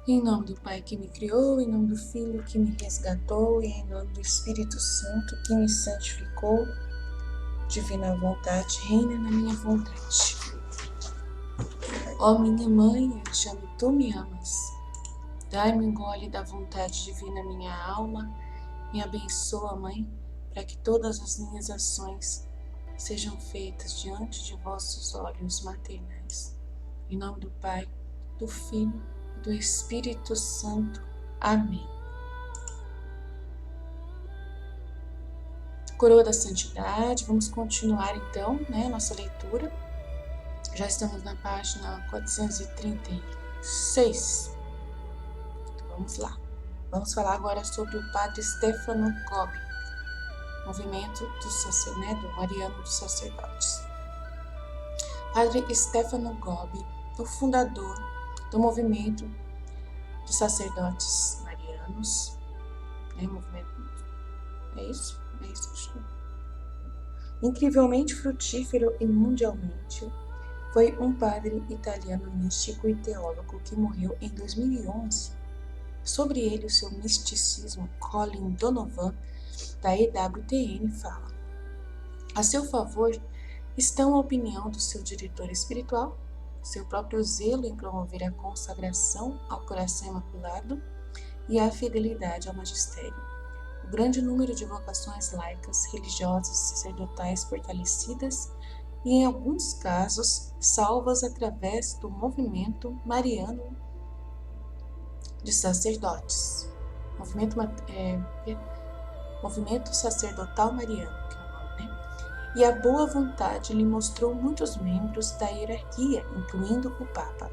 Em nome do Pai que me criou, em nome do Filho que me resgatou e em nome do Espírito Santo que me santificou, divina vontade, reina na minha vontade. Ó minha mãe, eu te amo e tu me amas. Dai-me um gole da vontade divina minha alma, me abençoa, Mãe, para que todas as minhas ações sejam feitas diante de vossos olhos maternais. Em nome do Pai, do Filho e do Espírito Santo. Amém. Coroa da Santidade, vamos continuar então, nossa leitura. Já estamos na página 436. Então, vamos lá. Vamos falar agora sobre o Padre Stefano Gobbi, movimento do Mariano dos Sacerdotes. Padre Stefano Gobbi, o fundador do movimento dos sacerdotes marianos, incrivelmente frutífero e mundialmente, foi um padre italiano místico e teólogo que morreu em 2011. Sobre ele, o seu misticismo, Colin Donovan, da EWTN, fala: a seu favor estão a opinião do seu diretor espiritual, seu próprio zelo em promover a consagração ao coração imaculado e a fidelidade ao magistério, o grande número de vocações laicas, religiosas e sacerdotais fortalecidas e, em alguns casos, salvas através do movimento mariano de sacerdotes, movimento sacerdotal mariano, que é o nome, E a boa vontade lhe mostrou muitos membros da hierarquia, incluindo o Papa,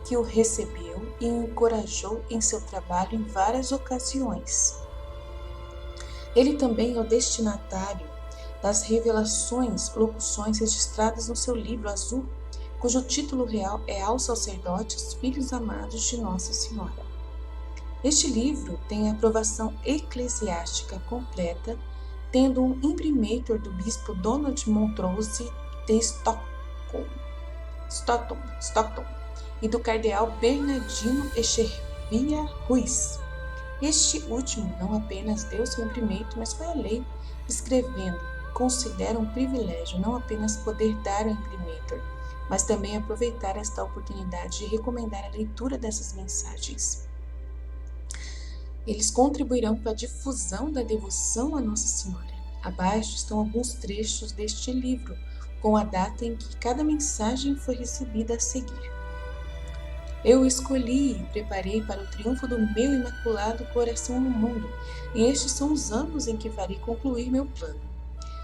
que o recebeu e o encorajou em seu trabalho em várias ocasiões. Ele também é o destinatário das revelações, locuções registradas no seu livro azul, cujo título real é Aos Sacerdotes, Filhos Amados de Nossa Senhora. Este livro tem a aprovação eclesiástica completa, tendo um imprimatur do bispo Donald Montrose de Stockton e do cardeal Bernardino Echeverria Ruiz. Este último não apenas deu seu imprimatur, mas foi a lei, escrevendo: considera um privilégio não apenas poder dar o imprimatur, mas também aproveitar esta oportunidade de recomendar a leitura dessas mensagens. Eles contribuirão para a difusão da devoção a Nossa Senhora. Abaixo estão alguns trechos deste livro, com a data em que cada mensagem foi recebida a seguir. Eu o escolhi e preparei para o triunfo do meu imaculado coração no mundo, e estes são os anos em que farei concluir meu plano.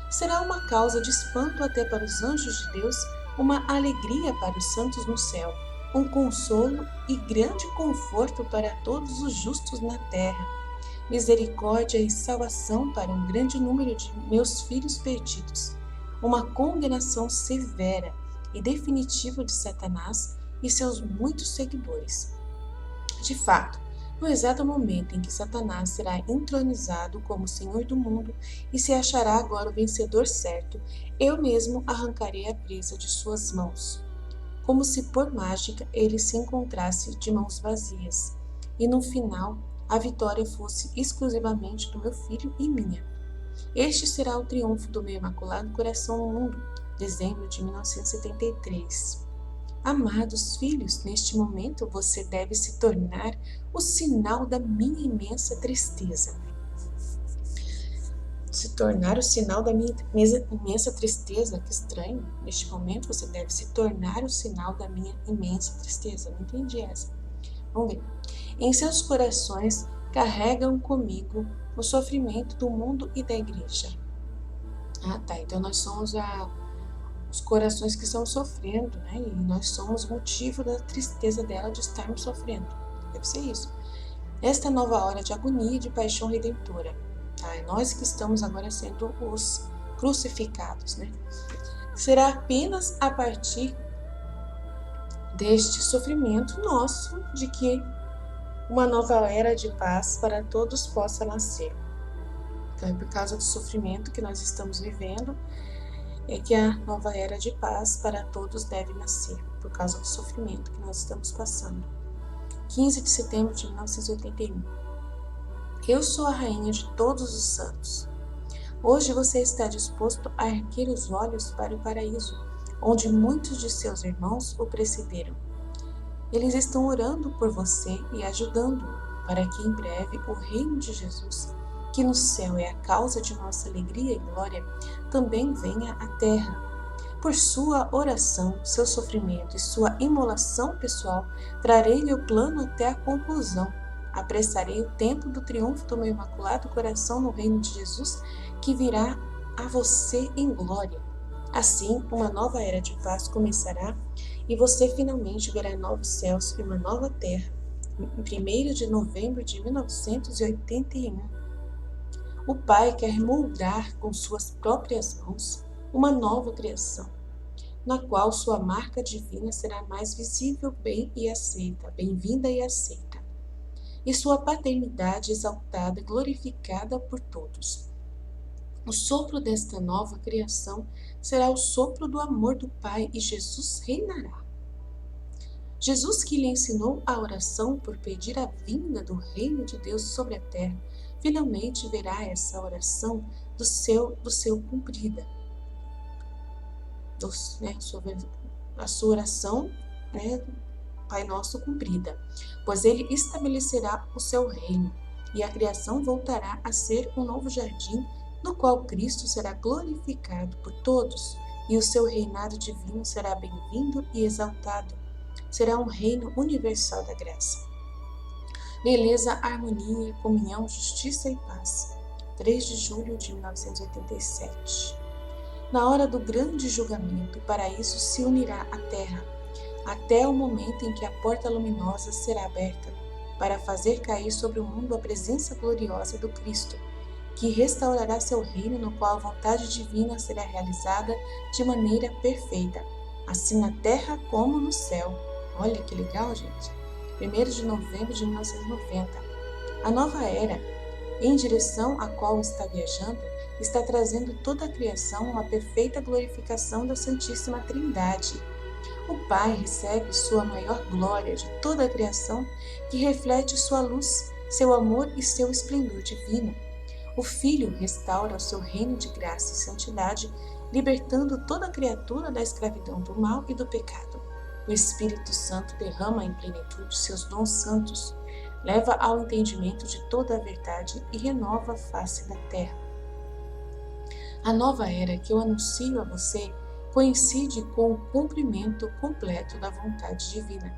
Será uma causa de espanto até para os anjos de Deus, uma alegria para os santos no céu, um consolo e grande conforto para todos os justos na terra, misericórdia e salvação para um grande número de meus filhos perdidos, uma condenação severa e definitiva de Satanás e seus muitos seguidores. De fato, no exato momento em que Satanás será entronizado como Senhor do mundo e se achará agora o vencedor certo, eu mesmo arrancarei a presa de suas mãos, como se por mágica ele se encontrasse de mãos vazias, e no final a vitória fosse exclusivamente do meu filho e minha. Este será o triunfo do meu Imaculado Coração no mundo, dezembro de 1973. Amados filhos, neste momento você deve se tornar o sinal da minha imensa tristeza. Se tornar o sinal da minha imensa tristeza, que estranho. Neste momento você deve se tornar o sinal da minha imensa tristeza. Não entendi essa. Vamos ver. Em seus corações carregam comigo o sofrimento do mundo e da igreja. Ah, tá. Então nós somos os corações que estão sofrendo, E nós somos o motivo da tristeza dela de estarmos sofrendo. Deve ser isso. Esta nova hora de agonia e de paixão redentora. É nós que estamos agora sendo os crucificados, Será apenas a partir deste sofrimento nosso de que uma nova era de paz para todos possa nascer. Então, é por causa do sofrimento que nós estamos vivendo, é que a nova era de paz para todos deve nascer, por causa do sofrimento que nós estamos passando. 15 de setembro de 1981. Eu sou a rainha de todos os santos. Hoje você está disposto a erguer os olhos para o paraíso, onde muitos de seus irmãos o precederam. Eles estão orando por você e ajudando-o, para que em breve o reino de Jesus, que no céu é a causa de nossa alegria e glória, também venha à terra. Por sua oração, seu sofrimento e sua imolação pessoal, trarei-lhe o plano até a conclusão. Apressarei o tempo do triunfo do meu imaculado coração no reino de Jesus, que virá a você em glória. Assim, uma nova era de paz começará e você finalmente verá novos céus e uma nova terra. Em 1º de novembro de 1981. O Pai quer moldar com suas próprias mãos uma nova criação, na qual sua marca divina será mais visível, bem-vinda e aceita, e sua paternidade exaltada e glorificada por todos. O sopro desta nova criação será o sopro do amor do Pai e Jesus reinará. Jesus, que lhe ensinou a oração por pedir a vinda do reino de Deus sobre a terra, finalmente verá essa oração do seu cumprida. A sua oração, Pai Nosso, cumprida, pois ele estabelecerá o seu reino e a criação voltará a ser um novo jardim no qual Cristo será glorificado por todos e o seu reinado divino será bem-vindo e exaltado. Será um reino universal da graça. Beleza, harmonia, comunhão, justiça e paz. 3 de julho de 1987. Na hora do grande julgamento, o paraíso se unirá à terra, até o momento em que a porta luminosa será aberta, para fazer cair sobre o mundo a presença gloriosa do Cristo, que restaurará seu reino, no qual a vontade divina será realizada de maneira perfeita, assim na terra como no céu. Olha que legal, gente! 1º de novembro de 1990. A nova era, em direção à qual está viajando, está trazendo toda a criação uma perfeita glorificação da Santíssima Trindade. O Pai recebe sua maior glória de toda a criação, que reflete sua luz, seu amor e seu esplendor divino. O Filho restaura o seu reino de graça e santidade, libertando toda a criatura da escravidão do mal e do pecado. O Espírito Santo derrama em plenitude seus dons santos, leva ao entendimento de toda a verdade e renova a face da terra. A nova era que eu anuncio a você coincide com o cumprimento completo da vontade divina,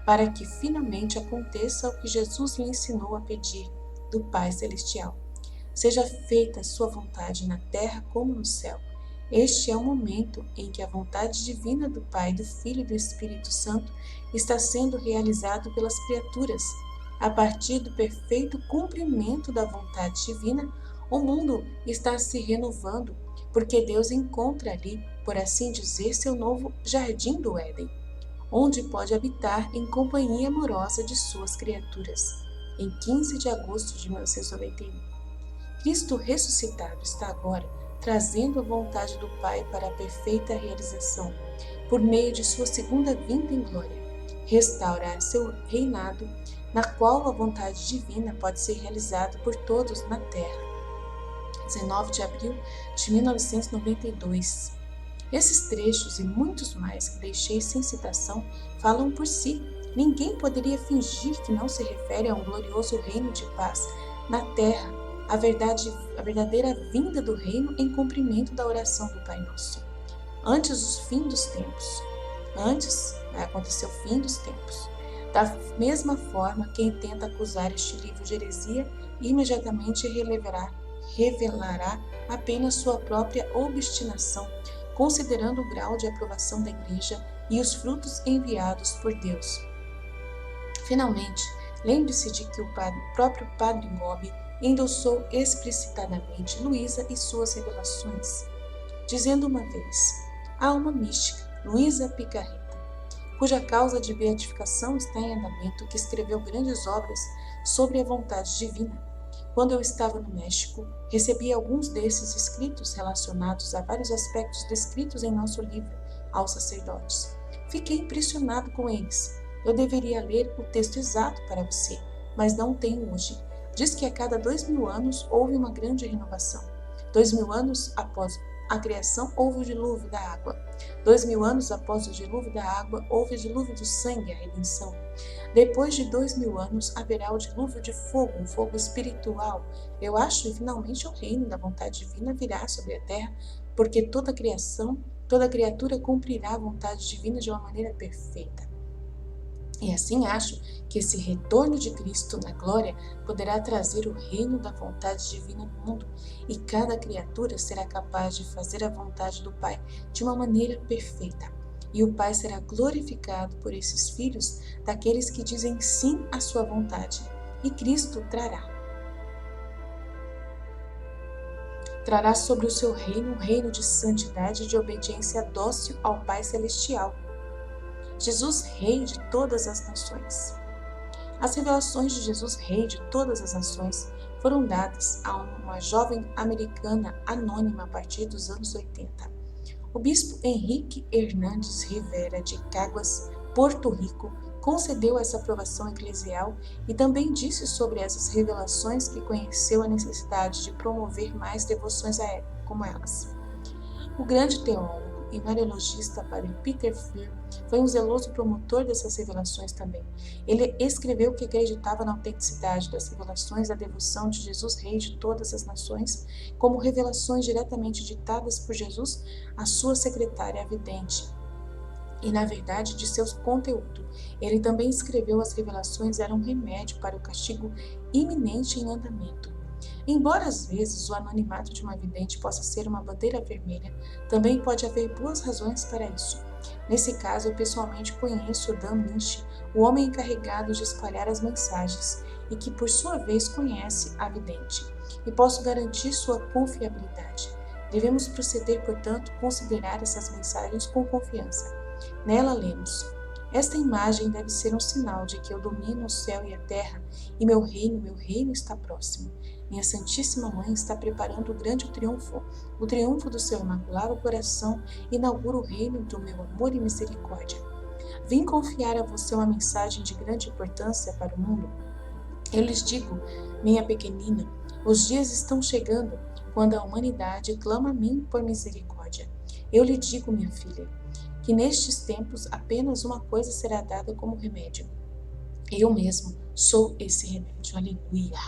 para que finalmente aconteça o que Jesus lhe ensinou a pedir do Pai Celestial. Seja feita a sua vontade na terra como no céu. Este é o momento em que a vontade divina do Pai, do Filho e do Espírito Santo está sendo realizado pelas criaturas. A partir do perfeito cumprimento da vontade divina, o mundo está se renovando, porque Deus encontra ali, por assim dizer, seu novo jardim do Éden, onde pode habitar em companhia amorosa de suas criaturas. Em 15 de agosto de 1991. Cristo ressuscitado está agora trazendo a vontade do Pai para a perfeita realização, por meio de sua segunda vinda em glória, restaurar seu reinado, na qual a vontade divina pode ser realizada por todos na terra. 19 de abril de 1992. Esses trechos e muitos mais que deixei sem citação falam por si. Ninguém poderia fingir que não se refere a um glorioso reino de paz na terra, a verdadeira vinda do reino em cumprimento da oração do Pai Nosso. Antes do fim dos tempos. Antes vai acontecer o fim dos tempos. Da mesma forma, quem tenta acusar este livro de heresia imediatamente revelará apenas sua própria obstinação, considerando o grau de aprovação da Igreja e os frutos enviados por Deus. Finalmente, lembre-se de que o próprio Padre Gobi endossou explicitadamente Luísa e suas revelações, dizendo uma vez: há uma mística, Luísa Picarreta, cuja causa de beatificação está em andamento, que escreveu grandes obras sobre a vontade divina. Quando eu estava no México, recebi alguns desses escritos relacionados a vários aspectos descritos em nosso livro, aos sacerdotes. Fiquei impressionado com eles. Eu deveria ler o texto exato para você, mas não tenho hoje. Diz que a cada 2000 anos houve uma grande renovação. 2000 anos após a criação houve o dilúvio da água. 2000 anos após o dilúvio da água houve o dilúvio do sangue, a redenção. Depois de 2000 anos haverá o dilúvio de fogo, um fogo espiritual. Eu acho que finalmente o reino da vontade divina virá sobre a terra, porque toda criatura cumprirá a vontade divina de uma maneira perfeita. E assim acho que esse retorno de Cristo na glória poderá trazer o reino da vontade divina no mundo, e cada criatura será capaz de fazer a vontade do Pai de uma maneira perfeita. E o Pai será glorificado por esses filhos daqueles que dizem sim à sua vontade. E Cristo trará sobre o seu reino um reino de santidade e de obediência dócil ao Pai Celestial. Jesus, Rei de todas as nações. As revelações de Jesus, Rei de todas as nações, foram dadas a uma jovem americana anônima a partir dos anos 80. O bispo Henrique Hernandes Rivera de Caguas, Porto Rico, concedeu essa aprovação eclesial e também disse sobre essas revelações que conheceu a necessidade de promover mais devoções como elas. O grande teólogo e mariologista padre Peter Fehr foi um zeloso promotor dessas revelações também. Ele escreveu que acreditava na autenticidade das revelações da devoção de Jesus, Rei de todas as nações, como revelações diretamente ditadas por Jesus à sua secretária vidente. E, na verdade, de seus conteúdos. Ele também escreveu as revelações eram um remédio para o castigo iminente em andamento. Embora às vezes o anonimato de uma vidente possa ser uma bandeira vermelha, também pode haver boas razões para isso. Nesse caso, eu pessoalmente conheço Dan Lynch, o homem encarregado de espalhar as mensagens, e que por sua vez conhece a vidente, e posso garantir sua confiabilidade. Devemos proceder, portanto, considerar essas mensagens com confiança. Nela lemos: esta imagem deve ser um sinal de que eu domino o céu e a terra, e meu reino está próximo. Minha Santíssima Mãe está preparando o grande triunfo. O triunfo do seu imaculado coração inaugura o reino do meu amor e misericórdia. Vim confiar a você uma mensagem de grande importância para o mundo. Eu lhes digo, minha pequenina, os dias estão chegando quando a humanidade clama a mim por misericórdia. Eu lhe digo, minha filha, que nestes tempos apenas uma coisa será dada como remédio. Eu mesmo sou esse remédio. Aleluia!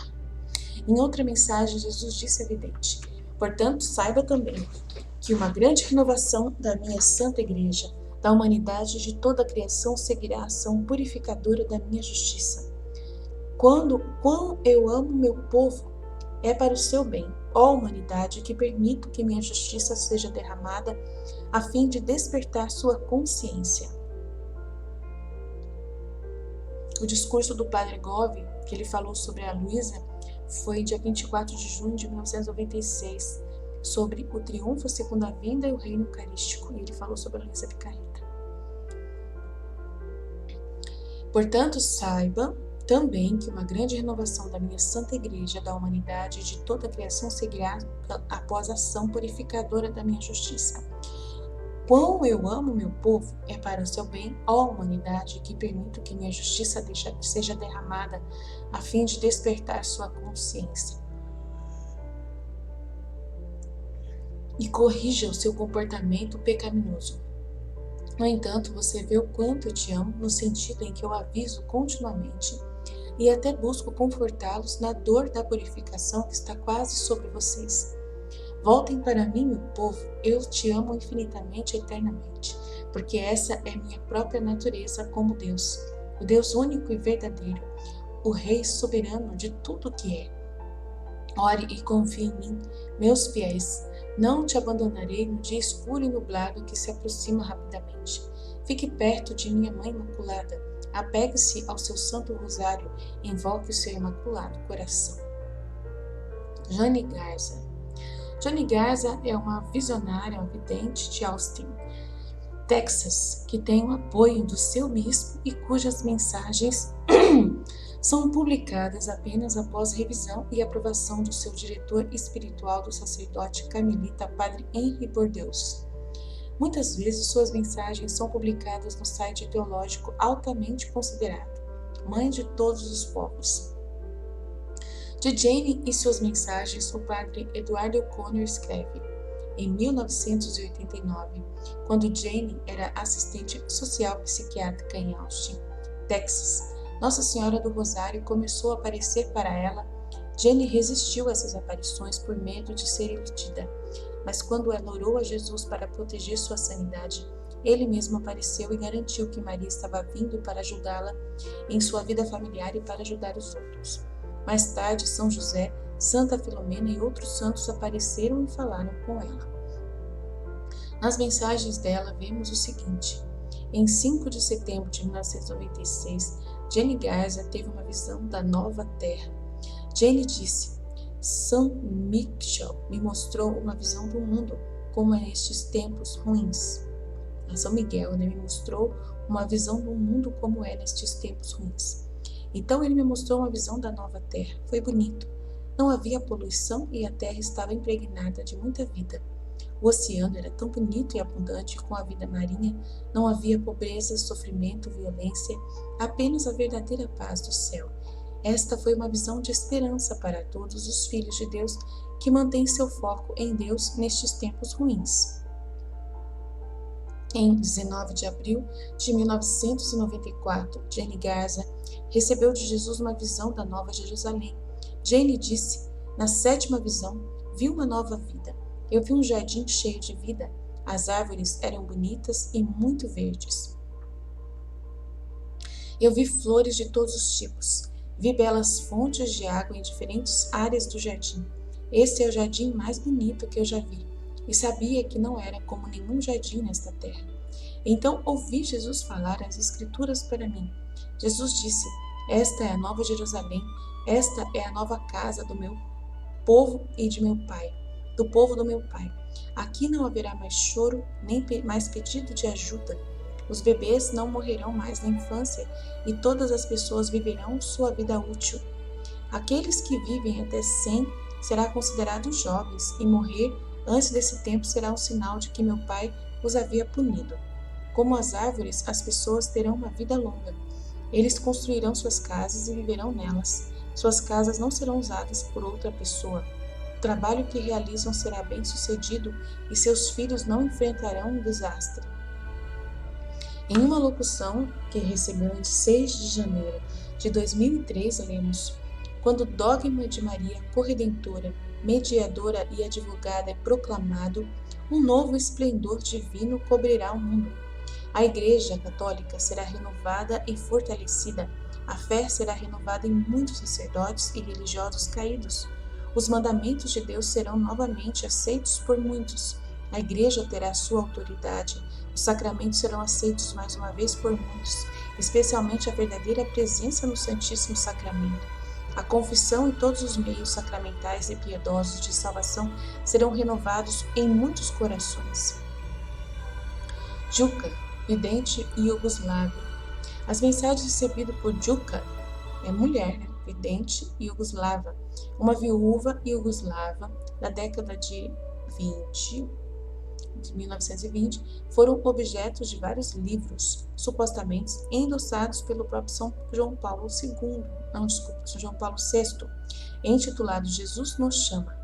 Em outra mensagem, Jesus disse à vidente: portanto, saiba também que uma grande renovação da minha santa igreja, da humanidade de toda a criação, seguirá a ação purificadora da minha justiça. Quão eu amo meu povo, é para o seu bem, ó humanidade, que permito que minha justiça seja derramada a fim de despertar sua consciência. O discurso do Padre Gove, que ele falou sobre a Luísa, foi dia 24 de junho de 1996, sobre o triunfo, a segunda vinda e o reino eucarístico, e ele falou sobre a Luísa Picareta. Portanto, saiba também que uma grande renovação da minha santa igreja, da humanidade e de toda a criação seguirá após a ação purificadora da minha justiça. Quão eu amo meu povo, é para o seu bem, ó humanidade, que permito que minha justiça seja derramada a fim de despertar sua consciência e corrija o seu comportamento pecaminoso. No entanto, você vê o quanto eu te amo, no sentido em que eu aviso continuamente e até busco confortá-los na dor da purificação que está quase sobre vocês. Voltem para mim, meu povo, eu te amo infinitamente e eternamente, porque essa é minha própria natureza como Deus, o Deus único e verdadeiro, o Rei soberano de tudo o que é. Ore e confie em mim, meus fiéis, não te abandonarei no dia escuro e nublado que se aproxima rapidamente. Fique perto de minha Mãe Imaculada, apegue-se ao seu Santo Rosário, invoque o seu Imaculado Coração. Jane Garza. Jane Garza é uma visionária, uma vidente de Austin, Texas, que tem o apoio do seu bispo e cujas mensagens são publicadas apenas após revisão e aprovação do seu diretor espiritual, do sacerdote carmelita Padre Henri Bordeaux. Muitas vezes suas mensagens são publicadas no site teológico altamente considerado, Mãe de Todos os Povos. De Jane e suas mensagens, o padre Edward O'Connor escreve: em 1989, quando Jane era assistente social psiquiátrica em Austin, Texas, Nossa Senhora do Rosário começou a aparecer para ela. Jane resistiu a essas aparições por medo de ser iludida, mas quando ela orou a Jesus para proteger sua sanidade, ele mesmo apareceu e garantiu que Maria estava vindo para ajudá-la em sua vida familiar e para ajudar os outros. Mais tarde, São José, Santa Filomena e outros santos apareceram e falaram com ela. Nas mensagens dela, vemos o seguinte: em 5 de setembro de 1996, Jane Garza teve uma visão da nova terra. Jane disse: São Michel me mostrou uma visão do mundo como é nestes tempos ruins. São Miguel, me mostrou uma visão do mundo como é nestes tempos ruins. Então ele me mostrou uma visão da nova terra. Foi bonito. Não havia poluição e a terra estava impregnada de muita vida. O oceano era tão bonito e abundante com a vida marinha. Não havia pobreza, sofrimento, violência, apenas a verdadeira paz do céu. Esta foi uma visão de esperança para todos os filhos de Deus que mantêm seu foco em Deus nestes tempos ruins. Em 19 de abril de 1994, Jane Garza recebeu de Jesus uma visão da Nova Jerusalém. Jane disse: na 7ª visão, vi uma nova vida. Eu vi um jardim cheio de vida. As árvores eram bonitas e muito verdes. Eu vi flores de todos os tipos. Vi belas fontes de água em diferentes áreas do jardim. Este é o jardim mais bonito que eu já vi, e sabia que não era como nenhum jardim nesta terra. Então ouvi Jesus falar as Escrituras para mim. Jesus disse: esta é a nova Jerusalém, esta é a nova casa do meu povo e de meu Pai, do povo do meu Pai. Aqui não haverá mais choro, nem mais pedido de ajuda. Os bebês não morrerão mais na infância e todas as pessoas viverão sua vida útil. Aqueles que vivem até 100 serão considerados jovens e morrer antes desse tempo será um sinal de que meu Pai os havia punido. Como as árvores, as pessoas terão uma vida longa. Eles construirão suas casas e viverão nelas. Suas casas não serão usadas por outra pessoa. O trabalho que realizam será bem sucedido e seus filhos não enfrentarão um desastre. Em uma locução que recebeu em 6 de janeiro de 2003, lemos: quando o dogma de Maria, corredentora, mediadora e advogada é proclamado, um novo esplendor divino cobrirá o mundo. A Igreja Católica será renovada e fortalecida. A fé será renovada em muitos sacerdotes e religiosos caídos. Os mandamentos de Deus serão novamente aceitos por muitos. A Igreja terá sua autoridade. Os sacramentos serão aceitos mais uma vez por muitos, especialmente a verdadeira presença no Santíssimo Sacramento. A confissão e todos os meios sacramentais e piedosos de salvação serão renovados em muitos corações. Juka, vidente iugoslavo. As mensagens recebidas por Juka, mulher, vidente iugoslava, uma viúva iugoslava da década de 1920, foram objetos de vários livros, supostamente endossados pelo próprio São João Paulo São João Paulo VI, intitulado Jesus nos chama.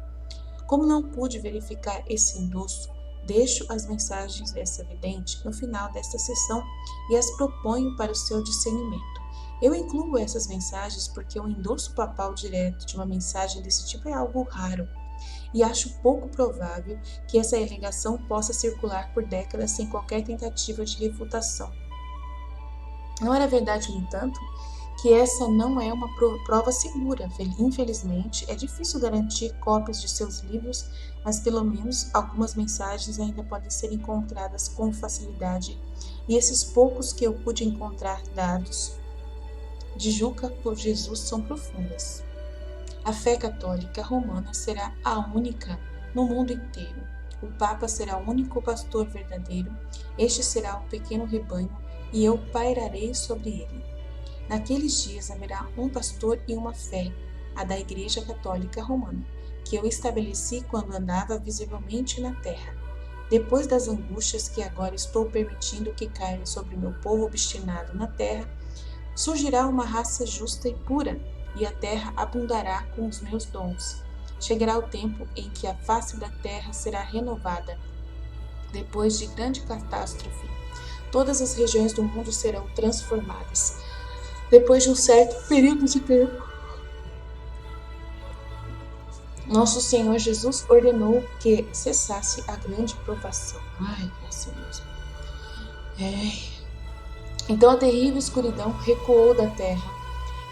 Como não pude verificar esse endosso, deixo as mensagens dessa vidente no final desta sessão e as proponho para o seu discernimento. Eu incluo essas mensagens porque o endosso papal direto de uma mensagem desse tipo é algo raro, e acho pouco provável que essa alegação possa circular por décadas sem qualquer tentativa de refutação. Não era verdade, no entanto, que essa não é uma prova segura. Infelizmente, é difícil garantir cópias de seus livros, mas pelo menos algumas mensagens ainda podem ser encontradas com facilidade, e esses poucos que eu pude encontrar dados de Juka por Jesus são profundas. A fé católica romana será a única no mundo inteiro. O Papa será o único pastor verdadeiro. Este será um pequeno rebanho e eu pairarei sobre ele. Naqueles dias haverá um pastor e uma fé, a da Igreja Católica Romana, que eu estabeleci quando andava visivelmente na terra. Depois das angústias que agora estou permitindo que caiam sobre meu povo obstinado na terra, surgirá uma raça justa e pura, e a terra abundará com os meus dons. Chegará o tempo em que a face da terra será renovada. Depois de grande catástrofe, todas as regiões do mundo serão transformadas. Depois de um certo período de tempo, nosso Senhor Jesus ordenou que cessasse a grande provação. Ai, graças a Deus. Então a terrível escuridão recuou da terra,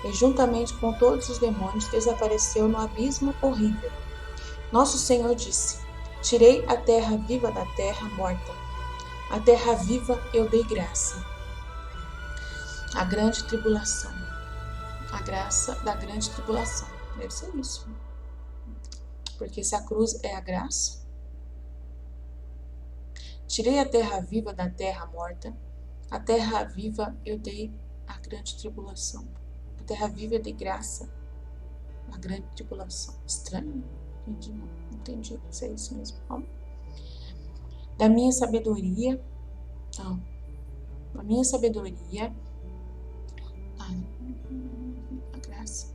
e juntamente com todos os demônios desapareceu no abismo horrível. Nosso Senhor disse: Tirei a terra viva da terra morta. A terra viva eu dei graça. A grande tribulação. A graça da grande tribulação. Deve ser isso. Porque se a cruz é a graça. Tirei a terra viva da terra morta. A terra viva eu dei a grande tribulação. A terra viva eu dei graça. A grande tribulação. Estranho? Entendi, não. Entendi. Se é isso mesmo. Ó. Da minha sabedoria. Não. Da minha sabedoria. A graça.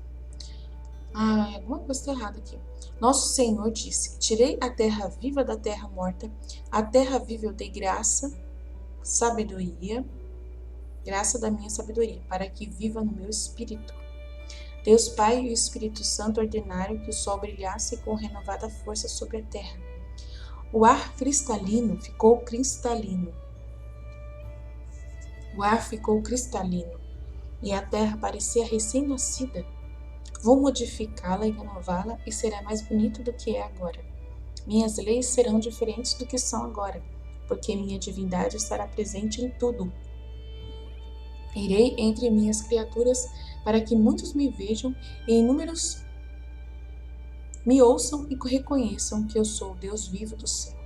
Alguma coisa está errada aqui. Nosso Senhor disse: Tirei a terra viva da terra morta. A terra viva eu dei graça, sabedoria, graça da minha sabedoria, para que viva no meu espírito. Deus Pai e o Espírito Santo ordenaram que o sol brilhasse com renovada força sobre a terra. O ar cristalino ficou cristalino. O ar ficou cristalino e a terra parecia recém-nascida. Vou modificá-la e renová-la e será mais bonita do que é agora. Minhas leis serão diferentes do que são agora, porque minha divindade estará presente em tudo. Irei entre minhas criaturas para que muitos me vejam e inúmeros me ouçam e reconheçam que eu sou o Deus vivo do céu.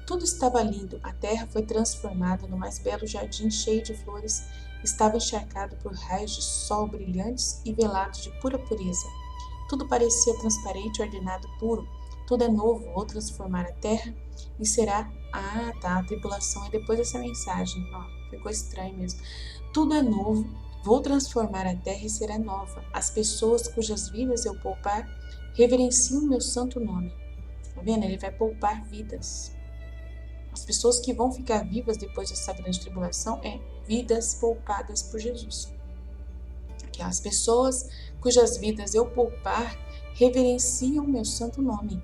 Tudo estava lindo, a terra foi transformada no mais belo jardim cheio de flores, estava encharcado por raios de sol brilhantes e velado de pura pureza. Tudo parecia transparente, ordenado, puro. Tudo é novo, vou transformar a terra e será... a tribulação é depois dessa mensagem. Ficou estranho mesmo. Tudo é novo, vou transformar a terra e será nova. As pessoas cujas vidas eu poupar reverenciam meu santo nome. Tá vendo? Ele vai poupar vidas. As pessoas que vão ficar vivas depois dessa grande tribulação vidas poupadas por Jesus. As pessoas cujas vidas eu poupar reverenciam meu santo nome.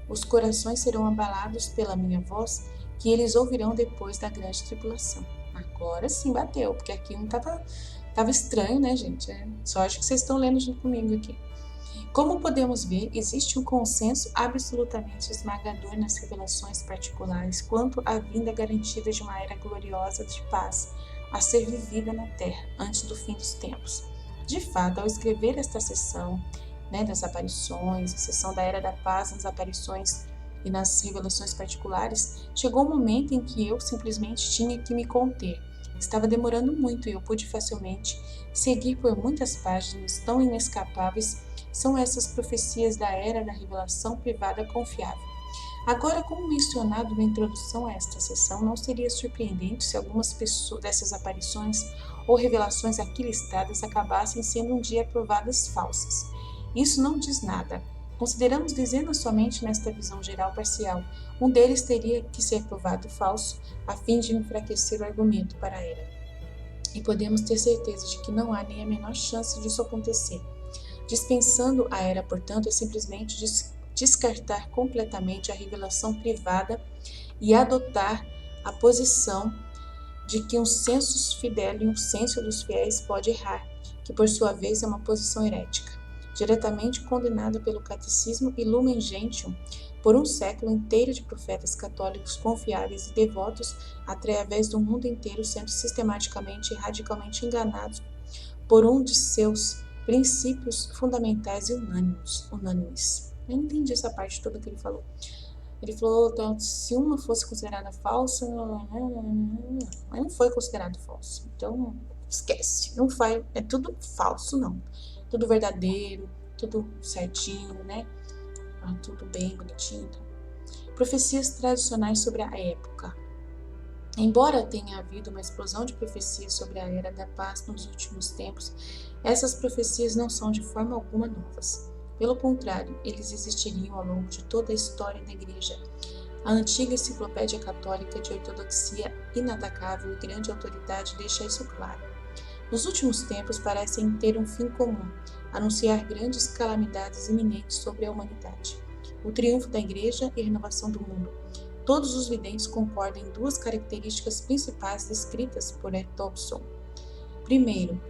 Os corações serão abalados pela minha voz, que eles ouvirão depois da grande tribulação. Agora sim bateu, porque aqui não tava estranho, né, gente? Só acho que vocês estão lendo junto comigo aqui. Como podemos ver, existe um consenso absolutamente esmagador nas revelações particulares quanto à vinda garantida de uma era gloriosa de paz a ser vivida na Terra antes do fim dos tempos. De fato, ao escrever esta seção das aparições, a seção da era da paz nas aparições e nas revelações particulares, chegou o momento em que eu simplesmente tinha que me conter. Estava demorando muito e eu pude facilmente seguir por muitas páginas tão inescapáveis são essas profecias da era da revelação privada confiável. Agora, como mencionado na introdução a esta sessão, não seria surpreendente se algumas dessas aparições ou revelações aqui listadas acabassem sendo um dia provadas falsas. Isso não diz nada. Consideramos dezenas somente nesta visão geral parcial. Um deles teria que ser provado falso, a fim de enfraquecer o argumento para a era. E podemos ter certeza de que não há nem a menor chance disso acontecer. Dispensando a era, portanto, é simplesmente descartar completamente a revelação privada e adotar a posição de que um sensus fidelium, um senso dos fiéis, pode errar, que por sua vez é uma posição herética, diretamente condenada pelo Catecismo e Lumen Gentium por um século inteiro de profetas católicos confiáveis e devotos através do mundo inteiro sendo sistematicamente e radicalmente enganados por um de seus princípios fundamentais e unânimes. Eu não entendi essa parte toda que ele falou. Ele falou, então, se uma fosse considerada falsa, mas não foi considerado falso. Então, esquece. Não foi, é tudo falso, não. Tudo verdadeiro, tudo certinho, né? Tudo bem, bonitinho. Então. Profecias tradicionais sobre a época. Embora tenha havido uma explosão de profecias sobre a Era da Paz nos últimos tempos, essas profecias não são de forma alguma novas. Pelo contrário, eles existiriam ao longo de toda a história da Igreja. A antiga enciclopédia católica de ortodoxia inatacável e grande autoridade deixa isso claro. Nos últimos tempos parecem ter um fim comum, anunciar grandes calamidades iminentes sobre a humanidade. O triunfo da Igreja e a renovação do mundo. Todos os videntes concordam em duas características principais descritas por R. Thompson. Primeiro,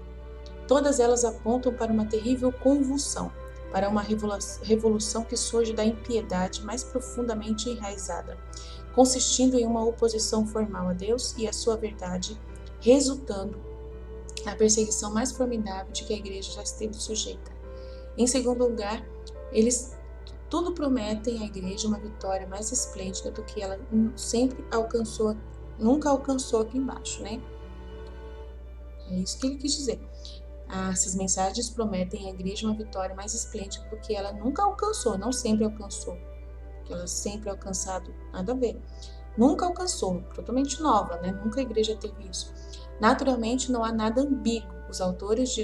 todas elas apontam para uma terrível convulsão, para uma revolução que surge da impiedade mais profundamente enraizada, consistindo em uma oposição formal a Deus e à sua verdade, resultando na perseguição mais formidável de que a Igreja já esteve sujeita. Em segundo lugar, eles tudo prometem à Igreja uma vitória mais esplêndida do que ela nunca alcançou aqui embaixo, né? É isso que ele quis dizer. Essas mensagens prometem à Igreja uma vitória mais esplêndida do que ela nunca alcançou, não sempre alcançou, que ela sempre alcançado, nada a ver. Nunca alcançou, totalmente nova, né? Nunca a Igreja teve isso. Naturalmente, não há nada ambíguo. Os autores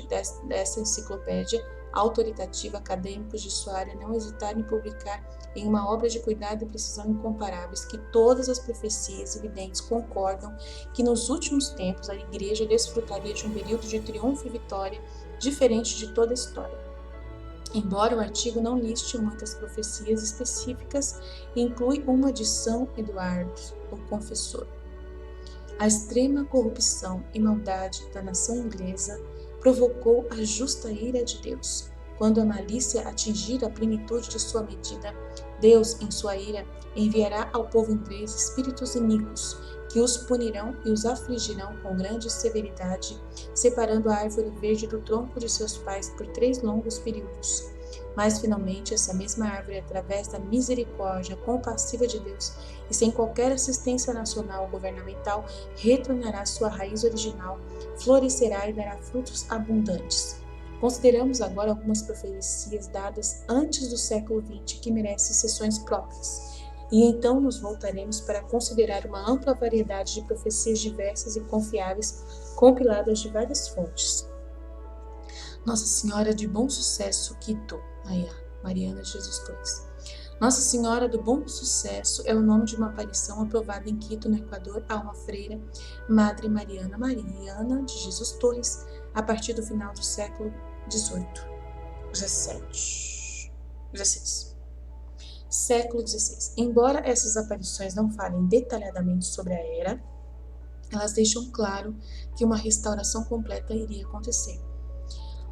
dessa enciclopédia autoritativa, acadêmicos de sua área, não hesitaram em publicar em uma obra de cuidado e precisão incomparáveis que todas as profecias evidentes concordam que nos últimos tempos a Igreja desfrutaria de um período de triunfo e vitória diferente de toda a história. Embora o artigo não liste muitas profecias específicas, inclui uma de São Eduardo, o Confessor. A extrema corrupção e maldade da nação inglesa provocou a justa ira de Deus. Quando a malícia atingir a plenitude de sua medida, Deus, em sua ira, enviará ao povo inglês espíritos iníquos, que os punirão e os afligirão com grande severidade, separando a árvore verde do tronco de seus pais por 3 longos períodos. Mas, finalmente, essa mesma árvore, através da misericórdia compassiva de Deus e sem qualquer assistência nacional ou governamental, retornará à sua raiz original, florescerá e dará frutos abundantes. Consideramos agora algumas profecias dadas antes do século XX que merecem sessões próprias, e então nos voltaremos para considerar uma ampla variedade de profecias diversas e confiáveis, compiladas de várias fontes. Nossa Senhora de Bom Sucesso, Quito. Mariana de Jesus Torres. Nossa Senhora do Bom Sucesso é o nome de uma aparição aprovada em Quito, no Equador, a uma freira, Madre Mariana de Jesus Torres, a partir do final do século XVIII. Século XVI. Embora essas aparições não falem detalhadamente sobre a era, elas deixam claro que uma restauração completa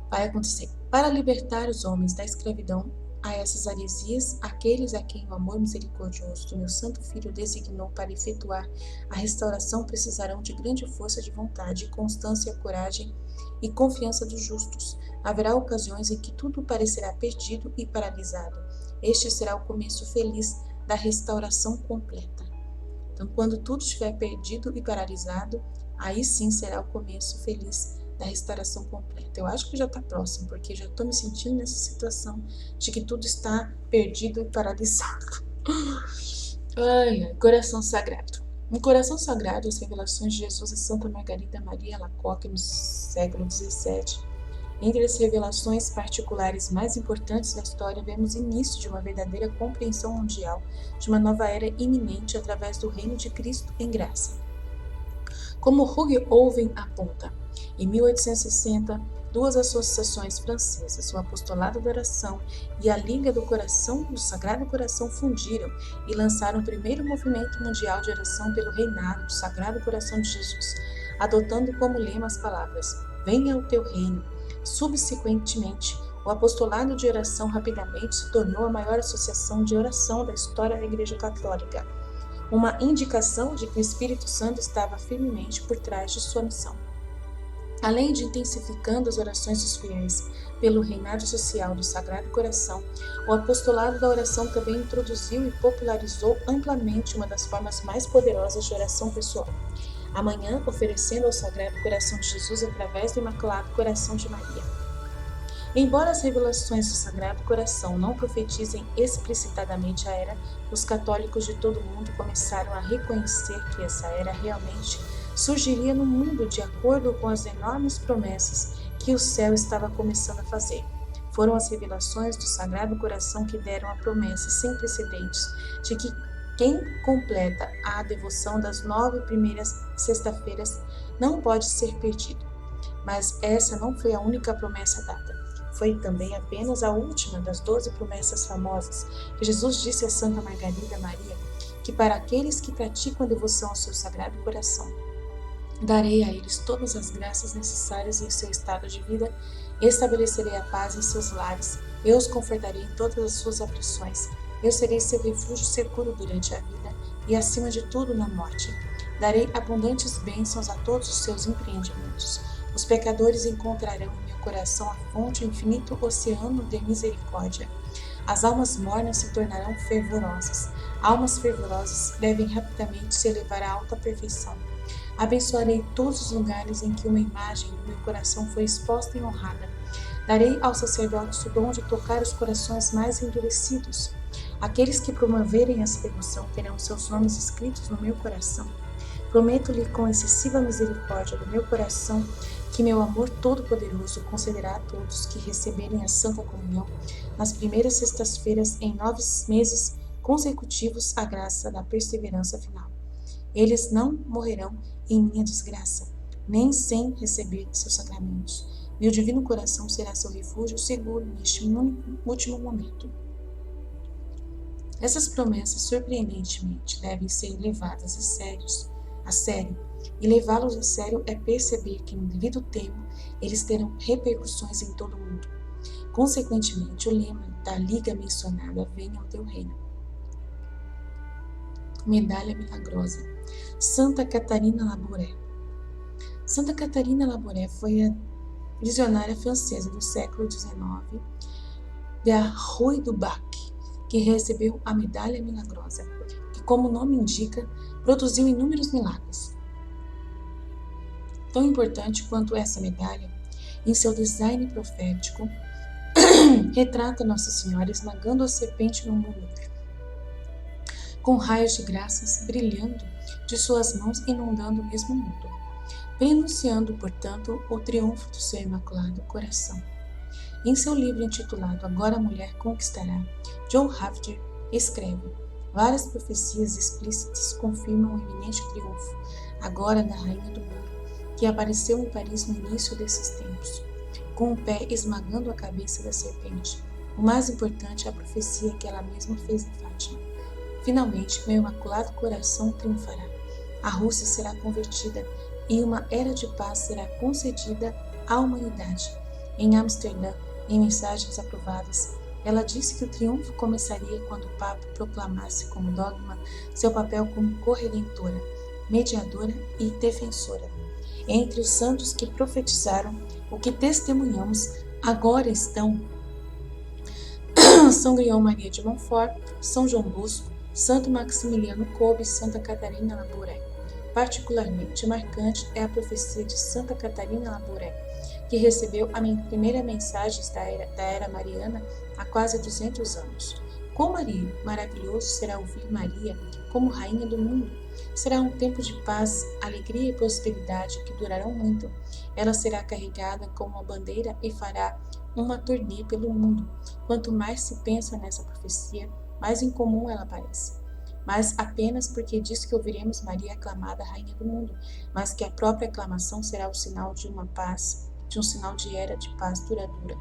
vai acontecer. Para libertar os homens da escravidão a essas heresias, aqueles a quem o amor misericordioso do meu Santo Filho designou para efetuar a restauração precisarão de grande força de vontade, constância, coragem e confiança dos justos. Haverá ocasiões em que tudo parecerá perdido e paralisado. Este será o começo feliz da restauração completa. Então, quando tudo estiver perdido e paralisado, aí sim será o começo feliz da restauração completa. Eu acho que já está próximo, porque já estou me sentindo nessa situação de que tudo está perdido e paralisado. Coração Sagrado. No Coração Sagrado, as revelações de Jesus a Santa Margarida Maria Alacoque no século XVII. Entre as revelações particulares mais importantes da história, vemos o início de uma verdadeira compreensão mundial de uma nova era iminente através do reino de Cristo em graça. Como Hugh Owen aponta, em 1860, 2 associações francesas, o Apostolado da Oração e a Liga do Sagrado Coração, fundiram e lançaram o primeiro movimento mundial de oração pelo reinado do Sagrado Coração de Jesus, adotando como lema as palavras: "Venha o teu reino". Subsequentemente, o Apostolado de Oração rapidamente se tornou a maior associação de oração da história da Igreja Católica, uma indicação de que o Espírito Santo estava firmemente por trás de sua missão. Além de intensificando as orações dos fiéis pelo reinado social do Sagrado Coração, o Apostolado da Oração também introduziu e popularizou amplamente uma das formas mais poderosas de oração pessoal, a manhã oferecendo ao Sagrado Coração de Jesus através do Imaculado Coração de Maria. Embora as revelações do Sagrado Coração não profetizem explicitadamente a era, os católicos de todo o mundo começaram a reconhecer que essa era realmente surgiria no mundo de acordo com as enormes promessas que o céu estava começando a fazer. Foram as revelações do Sagrado Coração que deram a promessa sem precedentes de que quem completa a devoção das 9 primeiras sexta-feiras não pode ser perdido. Mas essa não foi a única promessa dada. Foi também apenas a última das 12 promessas famosas que Jesus disse a Santa Margarida Maria, que para aqueles que praticam a devoção ao seu Sagrado Coração, darei a eles todas as graças necessárias em seu estado de vida, estabelecerei a paz em seus lares, eu os confortarei em todas as suas aflições, eu serei seu refúgio seguro durante a vida e, acima de tudo, na morte. Darei abundantes bênçãos a todos os seus empreendimentos. Os pecadores encontrarão em meu coração a fonte, o infinito oceano de misericórdia. As almas mornas se tornarão fervorosas. Almas fervorosas devem rapidamente se elevar à alta perfeição. Abençoarei todos os lugares em que uma imagem do meu coração foi exposta e honrada. Darei ao sacerdote o dom de tocar os corações mais endurecidos. Aqueles que promoverem essa devoção terão seus nomes escritos no meu coração. Prometo-lhe com excessiva misericórdia do meu coração que meu amor todo-poderoso concederá a todos que receberem a Santa Comunhão nas primeiras sextas-feiras em 9 meses consecutivos a graça da perseverança final. Eles não morrerão em minha desgraça, nem sem receber seus sacramentos. Meu divino coração será seu refúgio seguro neste último momento. Essas promessas, surpreendentemente, devem ser levadas a sério, e levá-los a sério é perceber que, no devido tempo, eles terão repercussões em todo o mundo. Consequentemente, o lema da liga mencionada venha ao teu reino. Medalha milagrosa. Santa Catarina Labouré. Santa Catarina Labouré foi a visionária francesa do século XIX, da Rue du Bac, que recebeu a Medalha Milagrosa, que, como o nome indica, produziu inúmeros milagres. Tão importante quanto essa medalha, em seu design profético, retrata Nossa Senhora esmagando a serpente no mundo, com raios de graças brilhando de suas mãos inundando o mesmo mundo, prenunciando, portanto, o triunfo do seu Imaculado Coração. Em seu livro intitulado Agora a Mulher Conquistará, John Hafter escreve: várias profecias explícitas confirmam o iminente triunfo, agora da Rainha do Mundo, que apareceu em Paris no início desses tempos, com o pé esmagando a cabeça da serpente. O mais importante é a profecia que ela mesma fez em Fátima. Finalmente, meu Imaculado Coração triunfará. A Rússia será convertida e uma era de paz será concedida à humanidade. Em Amsterdã, em mensagens aprovadas, ela disse que o triunfo começaria quando o Papa proclamasse como dogma seu papel como corredentora, mediadora e defensora. Entre os santos que profetizaram o que testemunhamos, agora estão São Grião Maria de Montfort, São João Bosco, Santo Maximiliano Kolbe e Santa Catarina Labouré. Particularmente marcante é a profecia de Santa Catarina Labouré, que recebeu a primeira mensagem da era mariana há quase 200 anos. Quão maravilhoso será ouvir Maria como Rainha do Mundo! Será um tempo de paz, alegria e prosperidade que durarão muito. Ela será carregada como uma bandeira e fará uma turnê pelo mundo. Quanto mais se pensa nessa profecia, mais incomum ela parece. Mas apenas porque diz que ouviremos Maria aclamada Rainha do Mundo, mas que a própria aclamação será o sinal de uma paz, de um sinal de era de paz duradoura.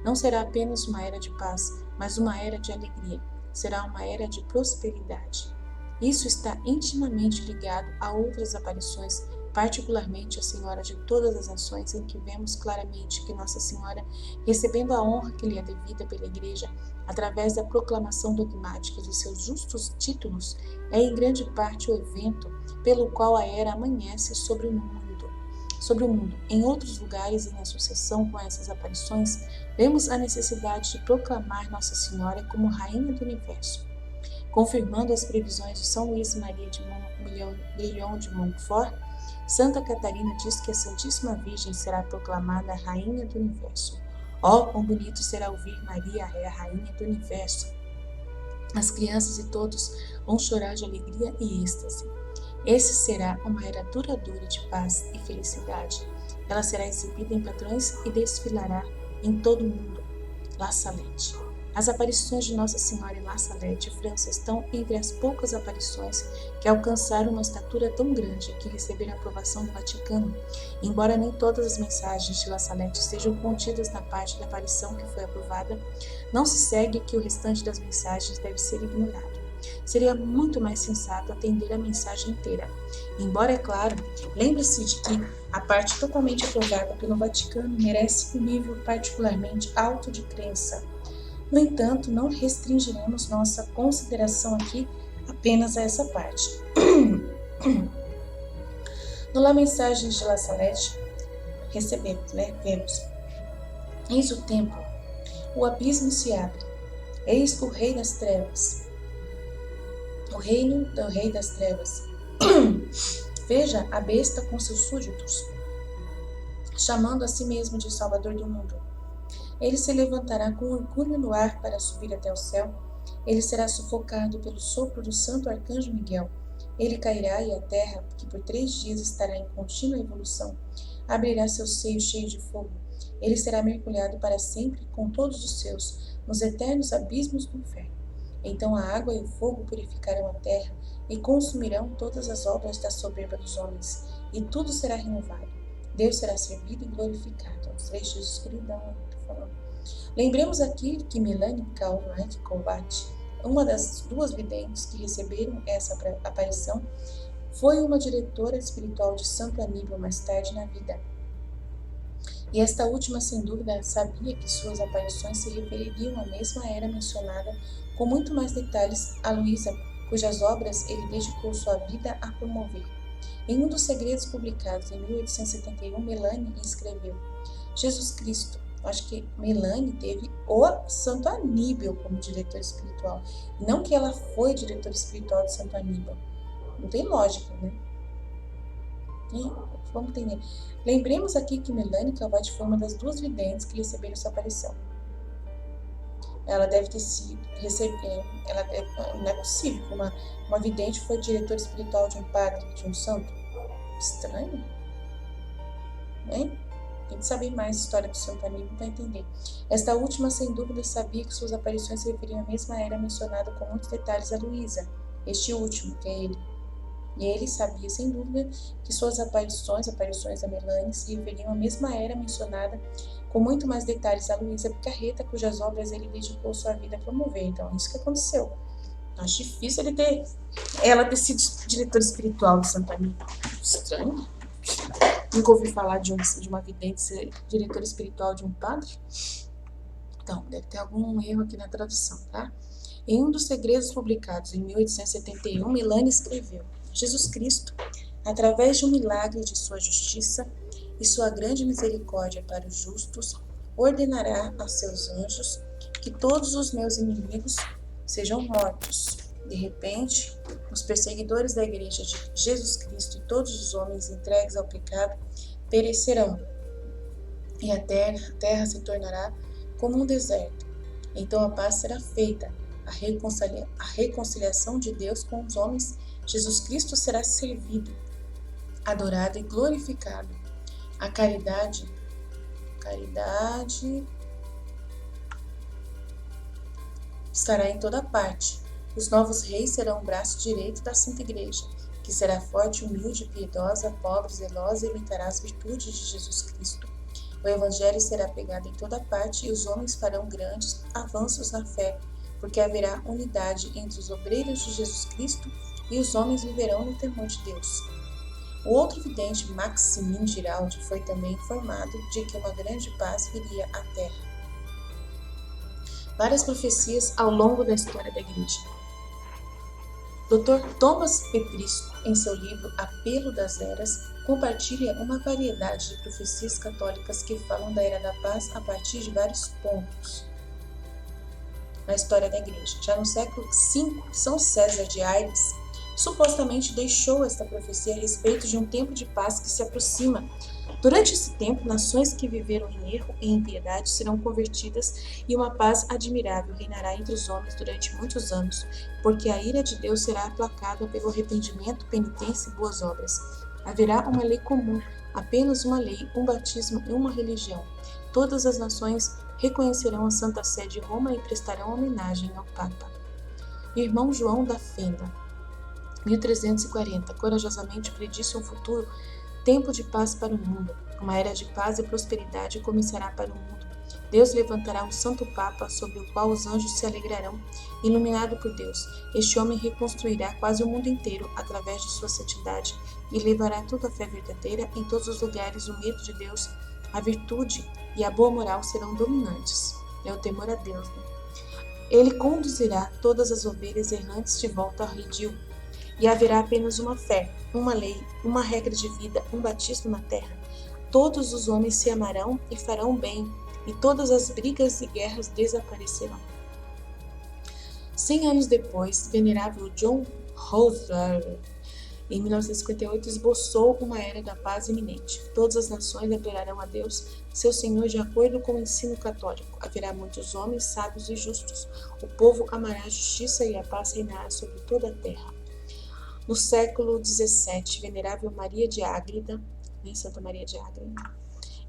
Não será apenas uma era de paz, mas uma era de alegria. Será uma era de prosperidade. Isso está intimamente ligado a outras aparições, particularmente a Senhora de todas as nações, em que vemos claramente que Nossa Senhora, recebendo a honra que lhe é devida pela Igreja, através da proclamação dogmática de seus justos títulos, é em grande parte o evento pelo qual a era amanhece sobre o mundo. Em outros lugares, em associação com essas aparições, vemos a necessidade de proclamar Nossa Senhora como Rainha do Universo. Confirmando as previsões de São Luís Maria de Grillon de Montfort, Santa Catarina diz que a Santíssima Virgem será proclamada Rainha do Universo. Oh, quão bonito será ouvir Maria, a rainha do universo. As crianças e todos vão chorar de alegria e êxtase. Esse será uma era duradoura de paz e felicidade. Ela será exibida em padrões e desfilará em todo o mundo. La Salette. As aparições de Nossa Senhora em La Salette, França, estão entre as poucas aparições que alcançaram uma estatura tão grande que receberam a aprovação do Vaticano. Embora nem todas as mensagens de La Salette estejam contidas na parte da aparição que foi aprovada, não se segue que o restante das mensagens deve ser ignorado. Seria muito mais sensato atender a mensagem inteira. Embora, é claro, lembre-se de que a parte totalmente aprovada pelo Vaticano merece um nível particularmente alto de crença. No entanto, não restringiremos nossa consideração aqui apenas a essa parte. No La Mensagem de La Salette, vemos: eis o tempo, o abismo se abre, eis que o rei das trevas, o reino do rei das trevas. Veja a besta com seus súditos, chamando a si mesmo de Salvador do mundo. Ele se levantará com orgulho no ar para subir até o céu. Ele será sufocado pelo sopro do santo arcanjo Miguel. Ele cairá e a terra, que por 3 dias estará em contínua evolução, abrirá seu seio cheio de fogo. Ele será mergulhado para sempre com todos os seus nos eternos abismos do inferno. Então a água e o fogo purificarão a terra e consumirão todas as obras da soberba dos homens, e tudo será renovado. Deus será servido e glorificado. Os trechos de escuridão. Lembremos aqui que Melanie Calvat, uma das 2 videntes que receberam essa aparição, foi uma diretora espiritual de Santo Aníbal mais tarde na vida. E esta última, sem dúvida, sabia que suas aparições se refeririam à mesma era mencionada com muito mais detalhes a Luísa, cujas obras ele dedicou sua vida a promover. Em um dos segredos publicados em 1871, Melanie escreveu: Jesus Cristo. Acho que Melanie teve o Santo Aníbal como diretor espiritual. Não que ela foi diretora espiritual de Santo Aníbal. Não tem lógica, né? Vamos entender. Lembremos aqui que Melanie Calvat foi uma das 2 videntes que receberam sua aparição. Ela deve ter sido não é possível que uma vidente foi diretora espiritual de um padre, de um santo. Estranho, né? Tem que saber mais a história do Santo Aníbal para entender. Esta última, sem dúvida, sabia que suas aparições se referiam à mesma era mencionada com muitos detalhes a Luísa, este último, que é ele. E ele sabia, sem dúvida, que suas aparições da Melanie, se referiam à mesma era mencionada com muito mais detalhes a Luísa Picarreta, cujas obras ele dedicou sua vida a promover. Então, isso que aconteceu. Acho difícil ela ter sido diretora espiritual de Santo Aníbal. Estranho. Nunca ouvi falar de uma vidente ser diretora espiritual de um padre. Então, deve ter algum erro aqui na tradução, tá? Em um dos segredos publicados em 1871, Melanie escreveu: Jesus Cristo, através de um milagre de sua justiça e sua grande misericórdia para os justos, ordenará a seus anjos que todos os meus inimigos sejam mortos. De repente, os perseguidores da Igreja de Jesus Cristo e todos os homens entregues ao pecado perecerão, e a terra se tornará como um deserto. Então a paz será feita, a reconciliação de Deus com os homens. Jesus Cristo será servido, adorado e glorificado. A caridade estará em toda parte. Os novos reis serão o braço direito da Santa Igreja, que será forte, humilde, piedosa, pobre, zelosa e imitará as virtudes de Jesus Cristo. O Evangelho será pregado em toda parte e os homens farão grandes avanços na fé, porque haverá unidade entre os obreiros de Jesus Cristo e os homens viverão no temor de Deus. O outro vidente, Maximin Giraldi, foi também informado de que uma grande paz viria à terra. Várias profecias ao longo da história da Igreja. Dr. Thomas Petrisco, em seu livro Apelo das Eras, compartilha uma variedade de profecias católicas que falam da Era da Paz a partir de vários pontos na história da Igreja. Já no século V, São César de Aires supostamente deixou esta profecia a respeito de um tempo de paz que se aproxima, Durante esse tempo, nações que viveram em erro e impiedade serão convertidas e uma paz admirável reinará entre os homens durante muitos anos, porque a ira de Deus será aplacada pelo arrependimento, penitência e boas obras. Haverá uma lei comum, apenas uma lei, um batismo e uma religião. Todas as nações reconhecerão a Santa Sé de Roma e prestarão homenagem ao Papa. Irmão João da Fenda, 1340, corajosamente predisse um futuro tempo de paz para o mundo. Uma era de paz e prosperidade começará para o mundo. Deus levantará um santo Papa sobre o qual os anjos se alegrarão. Iluminado por Deus, este homem reconstruirá quase o mundo inteiro através de sua santidade e levará toda a fé verdadeira em todos os lugares. O medo de Deus, a virtude e a boa moral serão dominantes. É o temor a Deus, né? Ele conduzirá todas as ovelhas errantes de volta ao redil. E haverá apenas uma fé, uma lei, uma regra de vida, um batismo na terra. Todos os homens se amarão e farão bem, e todas as brigas e guerras desaparecerão. 100 anos depois, venerável John Howard, em 1958, esboçou uma era da paz iminente. Todas as nações adorarão a Deus, seu Senhor, de acordo com o ensino católico. Haverá muitos homens sábios e justos. O povo amará a justiça e a paz reinará sobre toda a terra. No século XVII, venerável Maria de Ágreda, Santa Maria de Ágreda,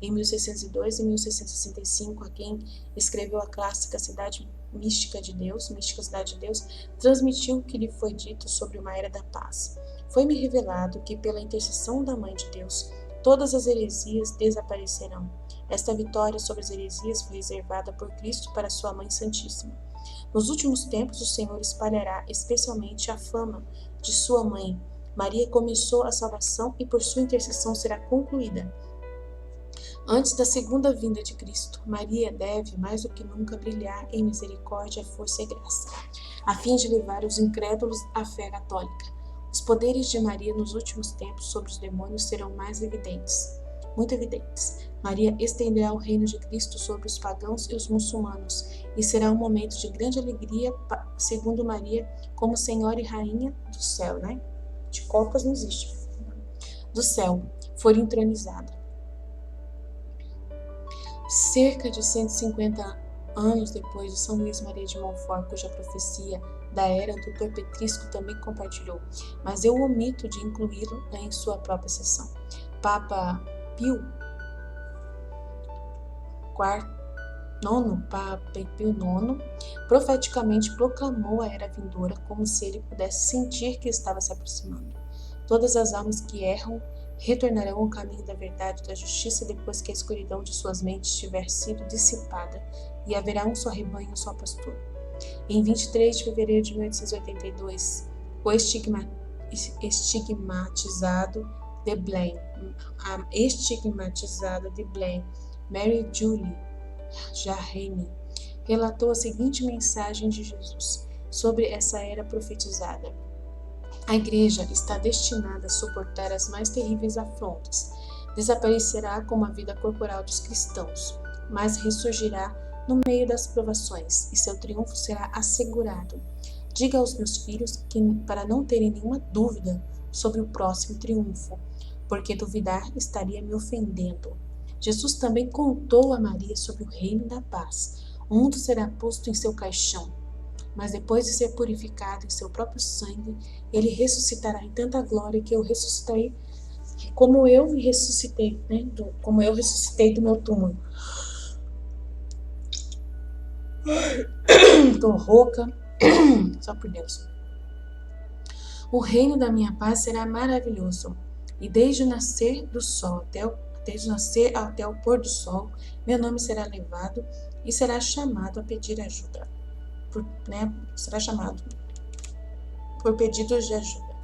em 1602 e 1665, a quem escreveu a clássica Cidade Mística de Deus, Mística Cidade de Deus, transmitiu o que lhe foi dito sobre uma era da paz. Foi-me revelado que, pela intercessão da Mãe de Deus, todas as heresias desaparecerão. Esta vitória sobre as heresias foi reservada por Cristo para sua Mãe Santíssima. Nos últimos tempos, o Senhor espalhará especialmente a fama de sua mãe. Maria começou a salvação e por sua intercessão será concluída. Antes da segunda vinda de Cristo, Maria deve, mais do que nunca, brilhar em misericórdia, força e graça, a fim de levar os incrédulos à fé católica. Os poderes de Maria nos últimos tempos sobre os demônios serão mais evidentes, muito evidentes. Maria estenderá o reino de Cristo sobre os pagãos e os muçulmanos, e será um momento de grande alegria, segundo Maria, como Senhora e Rainha do céu, né? De copas não existe. Do céu, for entronizada. Cerca de 150 anos depois de São Luís Maria de Montfort, cuja profecia da era do Dr. Petrisco também compartilhou, mas eu omito de incluí-lo em sua própria sessão. Papa Pio IX, profeticamente proclamou a era vindoura como se ele pudesse sentir que estava se aproximando. Todas as almas que erram retornarão ao caminho da verdade e da justiça depois que a escuridão de suas mentes tiver sido dissipada, e haverá um só rebanho, um só pastor. Em 23 de fevereiro de 1882, o estigmatizado de Blaine, Mary Julie Jarrene, relatou a seguinte mensagem de Jesus sobre essa era profetizada: a Igreja está destinada a suportar as mais terríveis afrontas. Desaparecerá como a vida corporal dos cristãos, mas ressurgirá no meio das provações, e seu triunfo será assegurado. Diga aos meus filhos que, para não terem nenhuma dúvida sobre o próximo triunfo, porque duvidar estaria me ofendendo. Jesus também contou a Maria sobre o reino da paz. O mundo será posto em seu caixão, mas depois de ser purificado em seu próprio sangue, ele ressuscitará em tanta glória que eu ressuscitarei, como eu me ressuscitei, né? Como eu ressuscitei do meu túmulo. Estou rouca, só por Deus. O reino da minha paz será maravilhoso, e desde o nascer do sol até o pôr do sol, meu nome será levado e será chamado a pedir ajuda. Será chamado por pedidos de ajuda.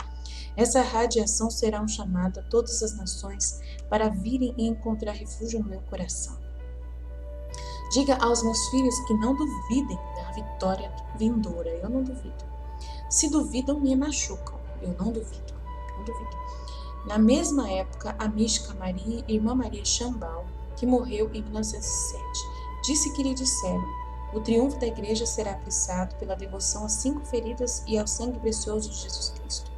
Essa radiação será um chamado a todas as nações para virem e encontrar refúgio no meu coração. Diga aos meus filhos que não duvidem da vitória vindoura. Eu não duvido. Se duvidam, me machucam. Eu não duvido. Não duvido. Na mesma época, a mística Maria, irmã Maria Chambal, que morreu em 1907, disse que lhe disseram: o triunfo da Igreja será apressado pela devoção às 5 feridas e ao sangue precioso de Jesus Cristo.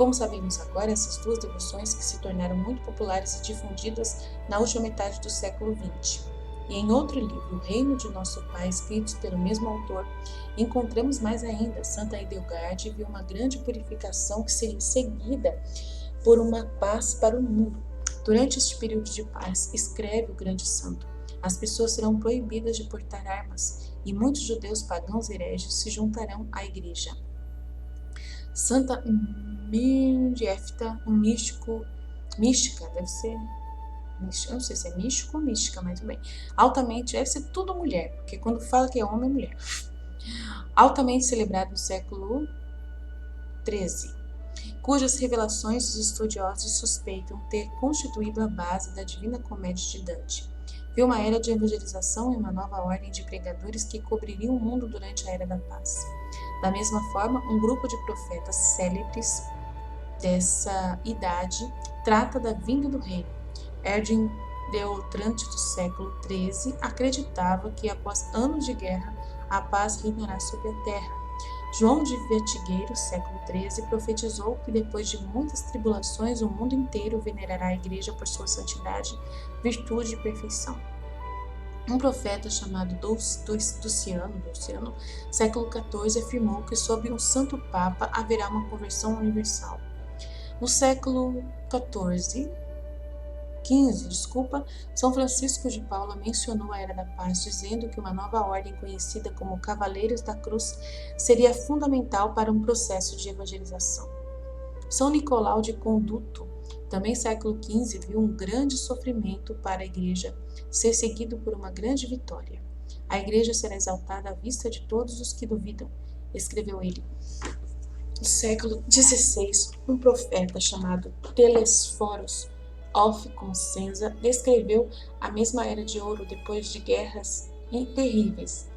Como sabemos agora, essas duas devoções que se tornaram muito populares e difundidas na última metade do século XX. E em outro livro, O Reino de Nosso Pai, escritos pelo mesmo autor, encontramos mais ainda. Santa Edelgarde viu uma grande purificação que seria seguida por uma paz para o mundo. Durante este período de paz, escreve o grande santo, as pessoas serão proibidas de portar armas e muitos judeus pagãos hereges se juntarão à igreja. Santa Mendiefta, mística, deve ser, eu não sei se é místico ou mística, mas tudo bem. Altamente, deve ser tudo mulher, porque quando fala que é homem, é mulher. Altamente celebrado no século XIII, cujas revelações os estudiosos suspeitam ter constituído a base da Divina Comédia de Dante. Viu uma era de evangelização e uma nova ordem de pregadores que cobririam o mundo durante a Era da Paz. Da mesma forma, um grupo de profetas célebres dessa idade trata da vinda do reino. Erdin Deotrante do século XIII acreditava que após anos de guerra a paz reinará sobre a terra. João de Vetigueiro, século XIII, profetizou que depois de muitas tribulações o mundo inteiro venerará a igreja por sua santidade, virtude e perfeição. Um profeta chamado Luciano, século XIV, afirmou que sob um santo papa haverá uma conversão universal. No século XV, São Francisco de Paula mencionou a Era da Paz, dizendo que uma nova ordem conhecida como Cavaleiros da Cruz seria fundamental para um processo de evangelização. São Nicolau de Conduto, também século XV, viu um grande sofrimento para a igreja ser seguido por uma grande vitória. A igreja será exaltada à vista de todos os que duvidam, escreveu ele. No século XVI, um profeta chamado Telesforos of Consenza descreveu a mesma era de ouro depois de guerras terríveis.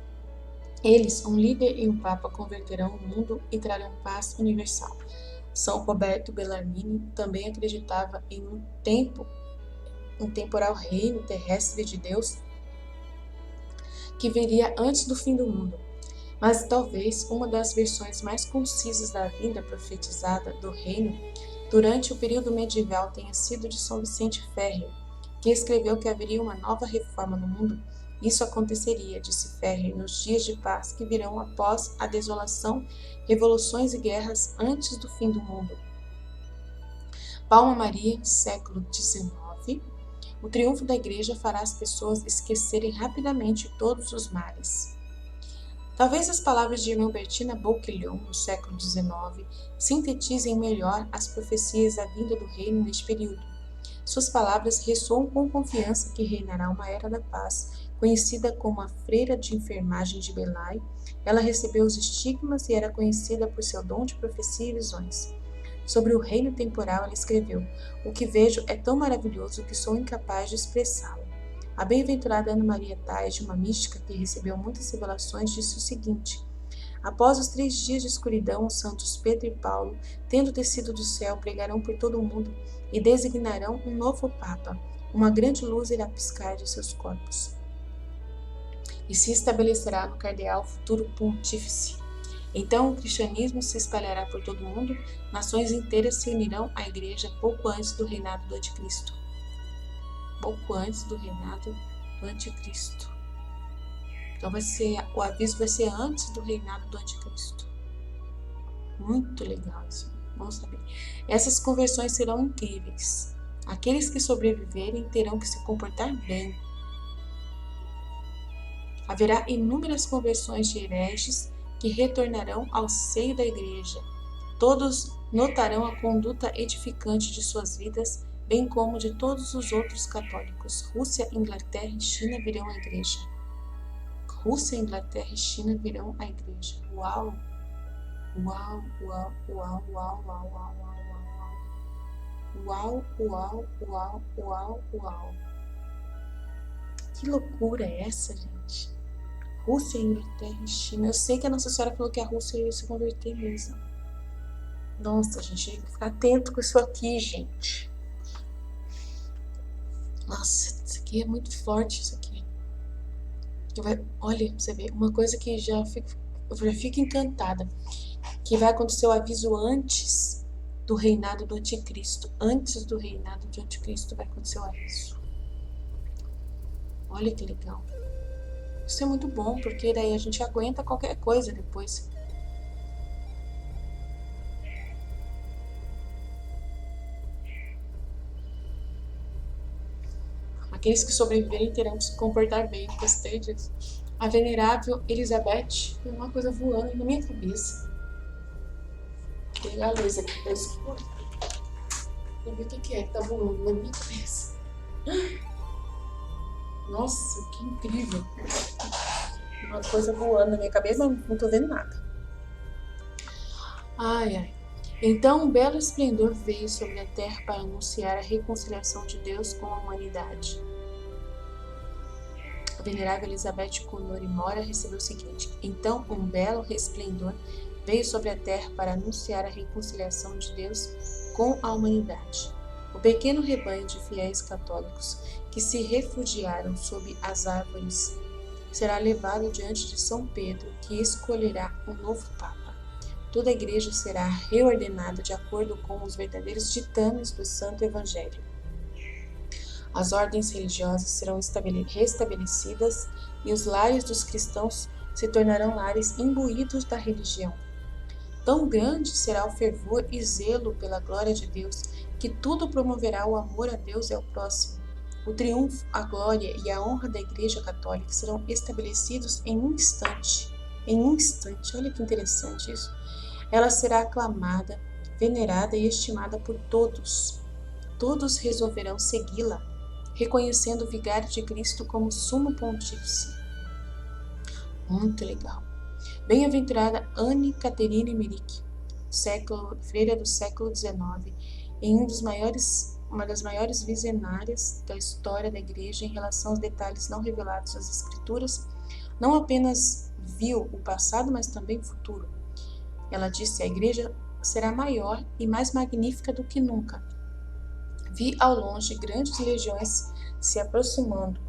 Eles, um líder e um papa, converterão o mundo e trarão paz universal. São Roberto Bellarmine também acreditava em um temporal reino terrestre de Deus que viria antes do fim do mundo. Mas talvez uma das versões mais concisas da vinda profetizada do reino durante o período medieval tenha sido de São Vicente Ferrer, que escreveu que haveria uma nova reforma no mundo. Isso aconteceria, disse Ferrer, nos dias de paz que virão após a desolação, revoluções e guerras antes do fim do mundo. Palma Maria, século XIX. O triunfo da igreja fará as pessoas esquecerem rapidamente todos os males. Talvez as palavras de Irmã Bertina Bouquillon, no século XIX, sintetizem melhor as profecias da vinda do reino neste período. Suas palavras ressoam com confiança que reinará uma era da paz. Conhecida como a freira de enfermagem de Belay, ela recebeu os estigmas e era conhecida por seu dom de profecia e visões. Sobre o reino temporal, ela escreveu: "O que vejo é tão maravilhoso que sou incapaz de expressá-lo." A bem-aventurada Ana Maria Tais, uma mística que recebeu muitas revelações, disse o seguinte: "Após os 3 dias de escuridão, os santos Pedro e Paulo, tendo descido do céu, pregarão por todo o mundo e designarão um novo Papa. Uma grande luz irá piscar de seus corpos e se estabelecerá no cardeal futuro pontífice. Então o cristianismo se espalhará por todo o mundo, nações inteiras se unirão à igreja pouco antes do reinado do anticristo." Pouco antes do reinado do anticristo. Então o aviso vai ser antes do reinado do anticristo. Muito legal isso. Vamos saber. Essas conversões serão incríveis. Aqueles que sobreviverem terão que se comportar bem. Haverá inúmeras conversões de hereges que retornarão ao seio da igreja. Todos notarão a conduta edificante de suas vidas, bem como de todos os outros católicos. Rússia, Inglaterra e China virão à igreja. Rússia, Inglaterra e China virão à igreja. Uau! Uau, uau, uau, uau, uau, uau, uau, uau, uau, uau, uau, uau. Que loucura é essa, gente? Rússia, Inglaterra e China. Eu sei que a Nossa Senhora falou que a Rússia ia se converter mesmo. Nossa, gente, tem que ficar atento com isso aqui, gente. Nossa, isso aqui é muito forte, isso aqui. Olha, você vê, uma coisa que eu já fico encantada, que vai acontecer o aviso antes do reinado do anticristo. Antes do reinado do anticristo vai acontecer o aviso. Olha que legal. Isso é muito bom, porque daí a gente aguenta qualquer coisa depois. Aqueles que sobreviverem terão que se comportar bem. Gostei disso. A venerável Elizabeth, tem uma coisa voando na minha cabeça. Pegar a luz aqui pra escuro. Vou ver o que é que tá voando na minha cabeça. Nossa, que incrível. Uma coisa voando na minha cabeça, mas não tô vendo nada. Ai, ai. Então um belo esplendor veio sobre a terra para anunciar a reconciliação de Deus com a humanidade. A venerável Elizabeth Cunori Mora recebeu o seguinte: então um belo resplendor veio sobre a terra para anunciar a reconciliação de Deus com a humanidade. O pequeno rebanho de fiéis católicos que se refugiaram sob as árvores será levado diante de São Pedro, que escolherá um novo Papa. Toda a igreja será reordenada de acordo com os verdadeiros ditames do Santo Evangelho. As ordens religiosas serão restabelecidas e os lares dos cristãos se tornarão lares imbuídos da religião. Tão grande será o fervor e zelo pela glória de Deus, que tudo promoverá o amor a Deus e ao próximo. O triunfo, a glória e a honra da Igreja Católica serão estabelecidos em um instante. Em um instante, olha que interessante isso. Ela será aclamada, venerada e estimada por todos. Todos resolverão segui-la, reconhecendo o vigário de Cristo como sumo pontífice. Muito legal. Bem-aventurada Anne Catherine Emmerich, freira do século XIX, em uma das maiores visionárias da história da Igreja em relação aos detalhes não revelados das Escrituras, não apenas viu o passado, mas também o futuro. Ela disse: a Igreja será maior e mais magnífica do que nunca. Vi ao longe grandes legiões se aproximando.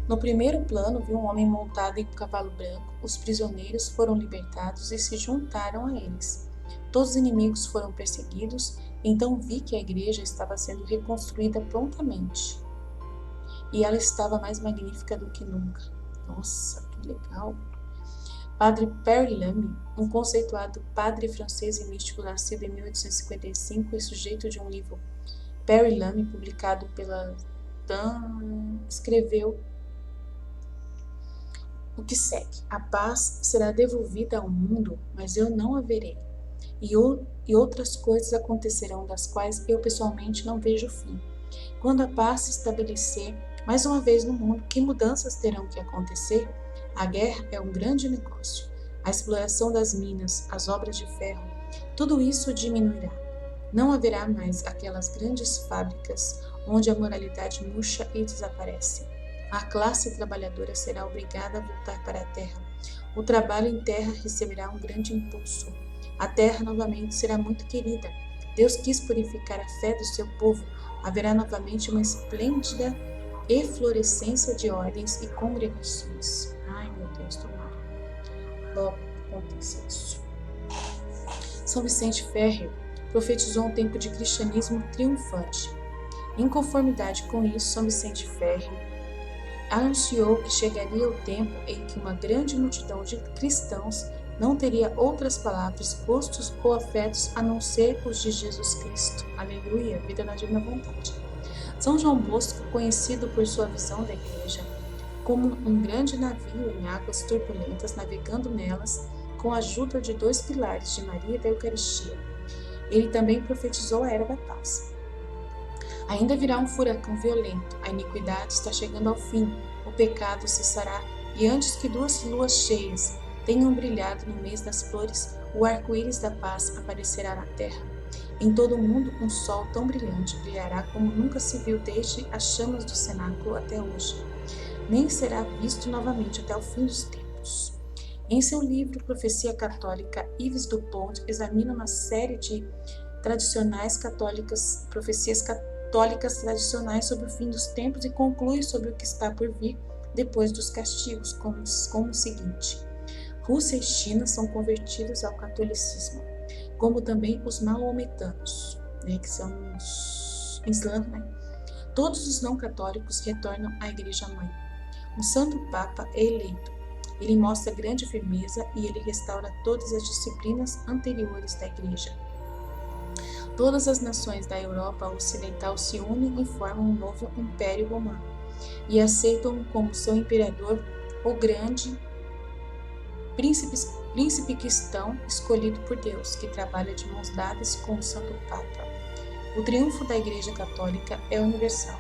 No primeiro plano, vi um homem montado em um cavalo branco. Os prisioneiros foram libertados e se juntaram a eles. Todos os inimigos foram perseguidos. Então vi que a igreja estava sendo reconstruída prontamente. E ela estava mais magnífica do que nunca. Nossa, que legal! Padre Père Lamy, um conceituado padre francês e místico nascido em 1855 e sujeito de um livro Père Lamy, publicado pela escreveu o que segue: a paz será devolvida ao mundo, mas eu não a verei. E outras coisas acontecerão das quais eu pessoalmente não vejo o fim. Quando a paz se estabelecer mais uma vez no mundo, que mudanças terão que acontecer? A guerra é um grande negócio. A exploração das minas, as obras de ferro, tudo isso diminuirá. Não haverá mais aquelas grandes fábricas onde a moralidade murcha e desaparece. A classe trabalhadora será obrigada a voltar para a terra. O trabalho em terra receberá um grande impulso. A terra novamente será muito querida. Deus quis purificar a fé do seu povo. Haverá novamente uma esplêndida eflorescência de ordens e congregações. Ai, meu Deus, tomara. Logo aconteça isso. São Vicente Ferrer profetizou um tempo de cristianismo triunfante. Em conformidade com isso, São Vicente Ferrer anunciou que chegaria o tempo em que uma grande multidão de cristãos não teria outras palavras, gostos ou afetos a não ser os de Jesus Cristo. Aleluia, vida na divina vontade. São João Bosco, conhecido por sua visão da igreja como um grande navio em águas turbulentas, navegando nelas com a ajuda de dois pilares, de Maria e da Eucaristia. Ele também profetizou a era da paz. Ainda virá um furacão violento, a iniquidade está chegando ao fim, o pecado cessará, e antes que 2 luas cheias tenham brilhado no mês das flores, o arco-íris da paz aparecerá na terra. Em todo o mundo, um sol tão brilhante brilhará como nunca se viu desde as chamas do cenáculo até hoje. Nem será visto novamente até o fim dos tempos. Em seu livro Profecia Católica, Yves Dupont examina uma série de profecias católicas tradicionais sobre o fim dos tempos e conclui sobre o que está por vir depois dos castigos, como o seguinte: Rússia e China são convertidos ao catolicismo. como também os maometanos, que são os islãs, Todos os não católicos retornam à Igreja Mãe. O Santo Papa é eleito. Ele mostra grande firmeza e ele restaura todas as disciplinas anteriores da Igreja. Todas as nações da Europa Ocidental se unem e formam um novo Império Romano e aceitam como seu imperador o grande príncipe cristão escolhido por Deus, que trabalha de mãos dadas com o Santo Papa. O triunfo da Igreja Católica é universal.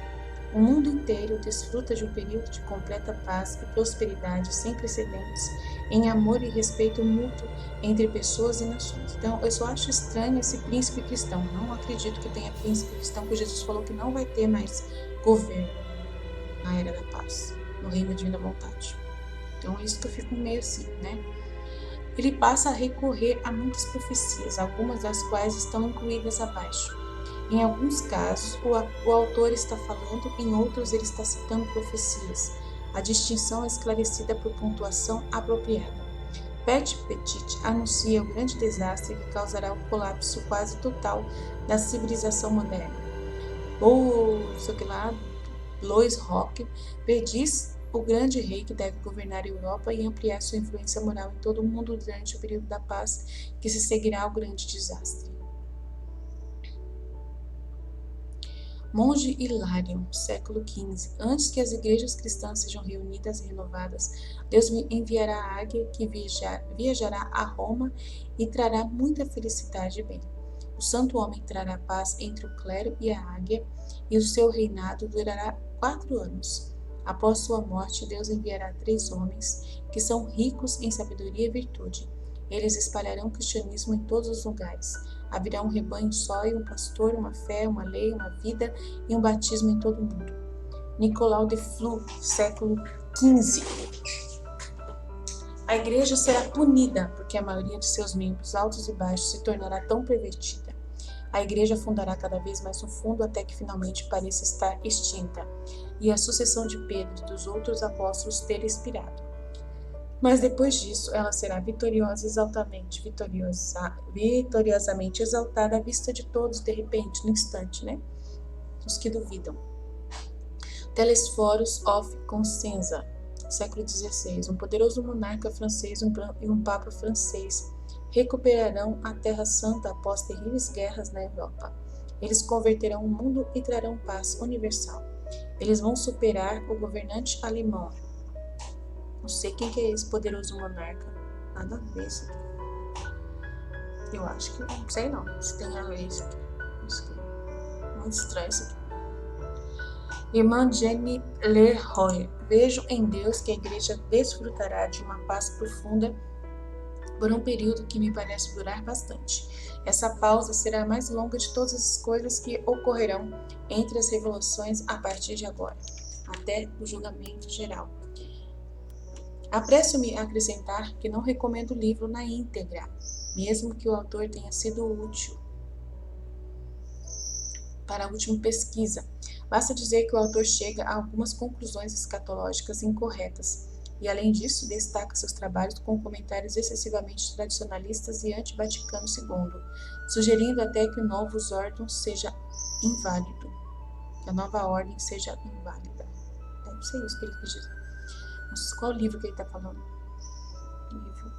O mundo inteiro desfruta de um período de completa paz e prosperidade sem precedentes, em amor e respeito mútuo entre pessoas e nações. Então, eu só acho estranho esse príncipe cristão. Não acredito que tenha príncipe cristão, porque Jesus falou que não vai ter mais governo na Era da Paz, no Reino da Divina Vontade. Então, isso que eu fico meio assim, Ele passa a recorrer a muitas profecias, algumas das quais estão incluídas abaixo. Em alguns casos, o autor está falando, em outros ele está citando profecias. A distinção é esclarecida por pontuação apropriada. Pet Petit anuncia o grande desastre que causará o colapso quase total da civilização moderna. Lois Rock prediz o grande rei que deve governar a Europa e ampliar sua influência moral em todo o mundo durante o período da paz que se seguirá ao grande desastre. Monge Hilarion, século XV. Antes que as igrejas cristãs sejam reunidas e renovadas, Deus enviará a águia que viajará a Roma e trará muita felicidade e bem. O santo homem trará paz entre o clero e a águia, e o seu reinado durará 4 anos. Após sua morte, Deus enviará 3 homens que são ricos em sabedoria e virtude. Eles espalharão o cristianismo em todos os lugares. Haverá um rebanho só e um pastor, uma fé, uma lei, uma vida e um batismo em todo o mundo. Nicolau de Flue, século XV. A igreja será punida porque a maioria de seus membros, altos e baixos, se tornará tão pervertida. A igreja afundará cada vez mais no fundo até que finalmente pareça estar extinta e a sucessão de Pedro e dos outros apóstolos ter expirado. Mas depois disso, ela será vitoriosamente exaltada à vista de todos, de repente, no instante, Os que duvidam. Telesforos of Consenza, século XVI. Um poderoso monarca francês e um papa francês recuperarão a Terra Santa após terríveis guerras na Europa. Eles converterão o mundo e trarão paz universal. Eles vão superar o governante alemão. Não sei quem que é esse poderoso monarca. Nada a ver isso aqui. Eu acho que não sei não. Se tem a ver isso aqui. Muito estranho isso aqui. Irmã Jenny Leroy. Vejo em Deus que a igreja desfrutará de uma paz profunda por um período que me parece durar bastante. Essa pausa será a mais longa de todas as coisas que ocorrerão entre as revelações a partir de agora, até o julgamento geral. Apresso-me a acrescentar que não recomendo o livro na íntegra, mesmo que o autor tenha sido útil para a última pesquisa. Basta dizer que o autor chega a algumas conclusões escatológicas incorretas e, além disso, destaca seus trabalhos com comentários excessivamente tradicionalistas e anti-Vaticano II, sugerindo até que o novo ordem seja inválido, que a nova ordem seja inválida. Deve ser isso que ele quis dizer. Não sei qual livro que ele está falando. Livro.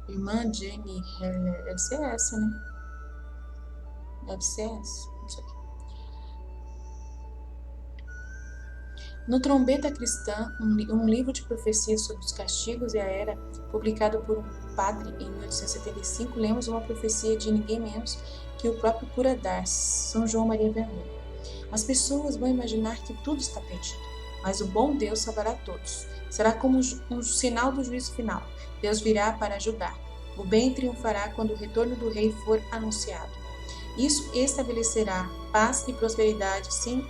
Irmã Jenny Heller. Deve ser essa, Deve ser essa. Não sei. No Trombeta Cristã, um livro de profecias sobre os castigos e a era, publicado por um padre em 1875, lemos uma profecia de ninguém menos que o próprio cura d'Ars, São João Maria Vianney. As pessoas vão imaginar que tudo está perdido, mas o bom Deus salvará todos. Será como um sinal do juízo final. Deus virá para ajudar. O bem triunfará quando o retorno do rei for anunciado. Isso estabelecerá paz e prosperidade sem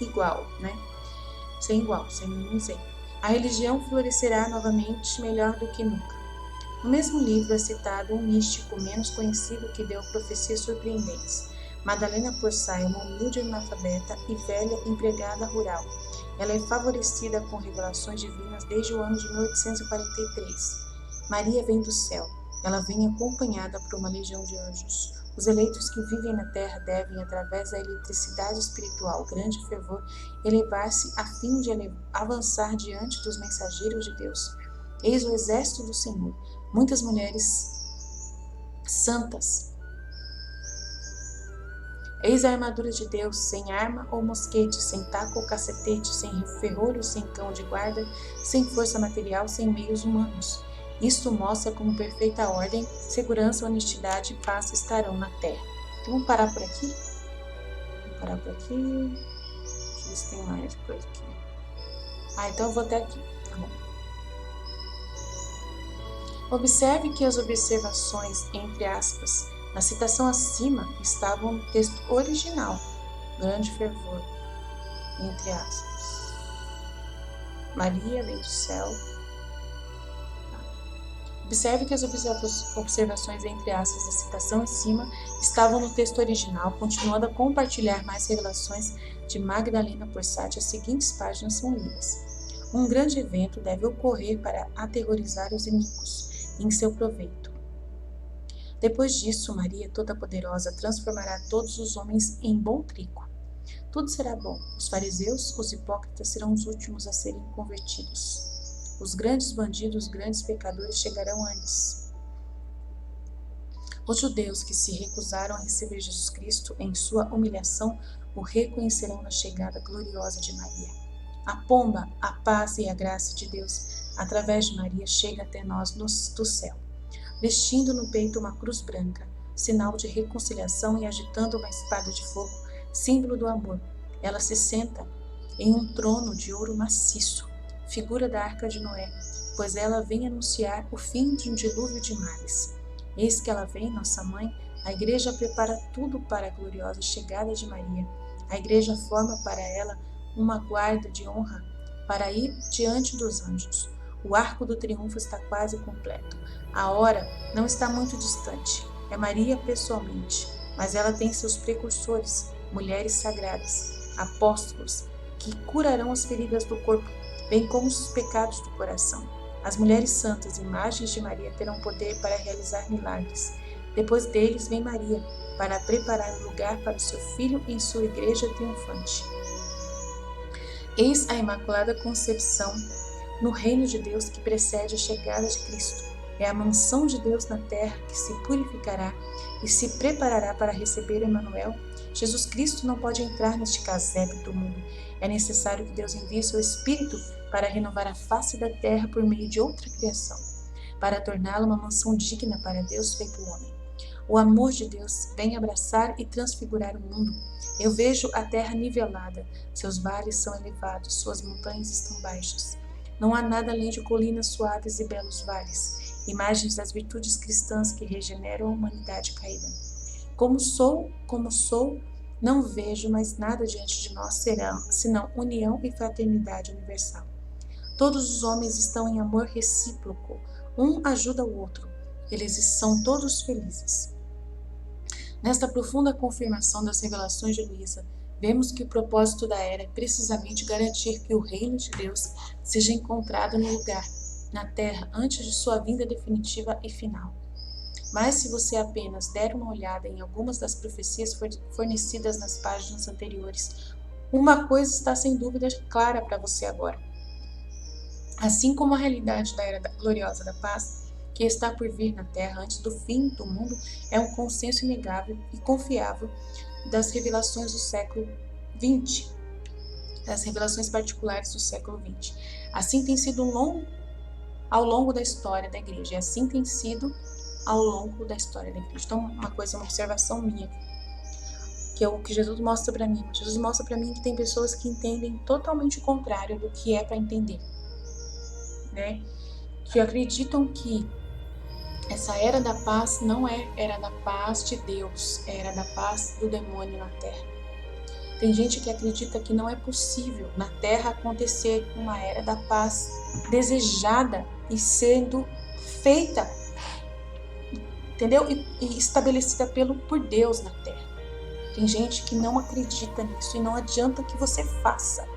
igual, Sem igual, sem nenhum exemplo. A religião florescerá novamente melhor do que nunca. No mesmo livro é citado um místico menos conhecido que deu profecias surpreendentes. Madalena Porçai é uma humilde analfabeta e velha empregada rural. Ela é favorecida com revelações divinas desde o ano de 1843. Maria vem do céu. Ela vem acompanhada por uma legião de anjos. Os eleitos que vivem na terra devem, através da eletricidade espiritual, grande fervor, elevar-se a fim de avançar diante dos mensageiros de Deus. Eis o exército do Senhor, muitas mulheres santas. Eis a armadura de Deus, sem arma ou mosquete, sem taco ou cacetete, sem ferrolho, sem cão de guarda, sem força material, sem meios humanos. Isto mostra como perfeita ordem, segurança, honestidade e paz estarão na terra. Então vamos parar por aqui? Vamos parar por aqui. Deixa eu ver se tem mais coisa aqui. Então eu vou até aqui, tá bom? Observe que as observações, entre aspas, na citação acima, estavam no texto original, grande fervor, entre aspas. Maria vem do céu. Observe que as observações, entre aspas, da citação acima, estavam no texto original, continuando a compartilhar mais revelações de Magdalena Porsatti. As seguintes páginas são lidas. Um grande evento deve ocorrer para aterrorizar os inimigos, em seu proveito. Depois disso, Maria Toda-Poderosa transformará todos os homens em bom trigo. Tudo será bom. Os fariseus, os hipócritas serão os últimos a serem convertidos. Os grandes bandidos, os grandes pecadores chegarão antes. Os judeus que se recusaram a receber Jesus Cristo em sua humilhação o reconhecerão na chegada gloriosa de Maria. A pomba, a paz e a graça de Deus, através de Maria, chega até nós do céu, vestindo no peito uma cruz branca, sinal de reconciliação, e agitando uma espada de fogo, símbolo do amor. Ela se senta em um trono de ouro maciço, figura da Arca de Noé, pois ela vem anunciar o fim de um dilúvio de males. Eis que ela vem, nossa mãe. A igreja prepara tudo para a gloriosa chegada de Maria. A igreja forma para ela uma guarda de honra para ir diante dos anjos. O arco do triunfo está quase completo. A hora não está muito distante. É Maria pessoalmente, mas ela tem seus precursores, mulheres sagradas, apóstolos, que curarão as feridas do corpo, bem como os pecados do coração. As mulheres santas, imagens de Maria, terão poder para realizar milagres. Depois deles vem Maria, para preparar lugar para o seu filho em sua igreja triunfante. Eis a Imaculada Concepção no reino de Deus que precede a chegada de Cristo. É a mansão de Deus na terra que se purificará e se preparará para receber Emanuel. Jesus Cristo não pode entrar neste casebre do mundo. É necessário que Deus envie seu Espírito para renovar a face da terra por meio de outra criação, para torná-la uma mansão digna para Deus feito homem. O amor de Deus vem abraçar e transfigurar o mundo. Eu vejo a terra nivelada, seus vales são elevados, suas montanhas estão baixas. Não há nada além de colinas suaves e belos vales, imagens das virtudes cristãs que regeneram a humanidade caída. Como sou, não vejo mais nada diante de nós senão união e fraternidade universal. Todos os homens estão em amor recíproco, um ajuda o outro, eles são todos felizes. Nesta profunda confirmação das revelações de Luísa, vemos que o propósito da era é precisamente garantir que o reino de Deus seja encontrado no lugar, na terra, antes de sua vinda definitiva e final. Mas se você apenas der uma olhada em algumas das profecias fornecidas nas páginas anteriores, uma coisa está sem dúvida clara para você agora. Assim como a realidade da era gloriosa da paz, que está por vir na terra antes do fim do mundo, é um consenso inegável e confiável das revelações do século XX, das revelações particulares do século XX. Assim tem sido ao longo da história da igreja, e assim tem sido ao longo da história da igreja. Então, uma observação minha, que é o que Jesus mostra para mim. Jesus mostra para mim que tem pessoas que entendem totalmente o contrário do que é para entender, né? Que acreditam que essa era da paz não é era da paz de Deus, é era da paz do demônio na terra. Tem gente que acredita que não é possível na terra acontecer uma era da paz desejada e sendo feita, entendeu? E estabelecida por Deus na terra. Tem gente que não acredita nisso e não adianta que você faça.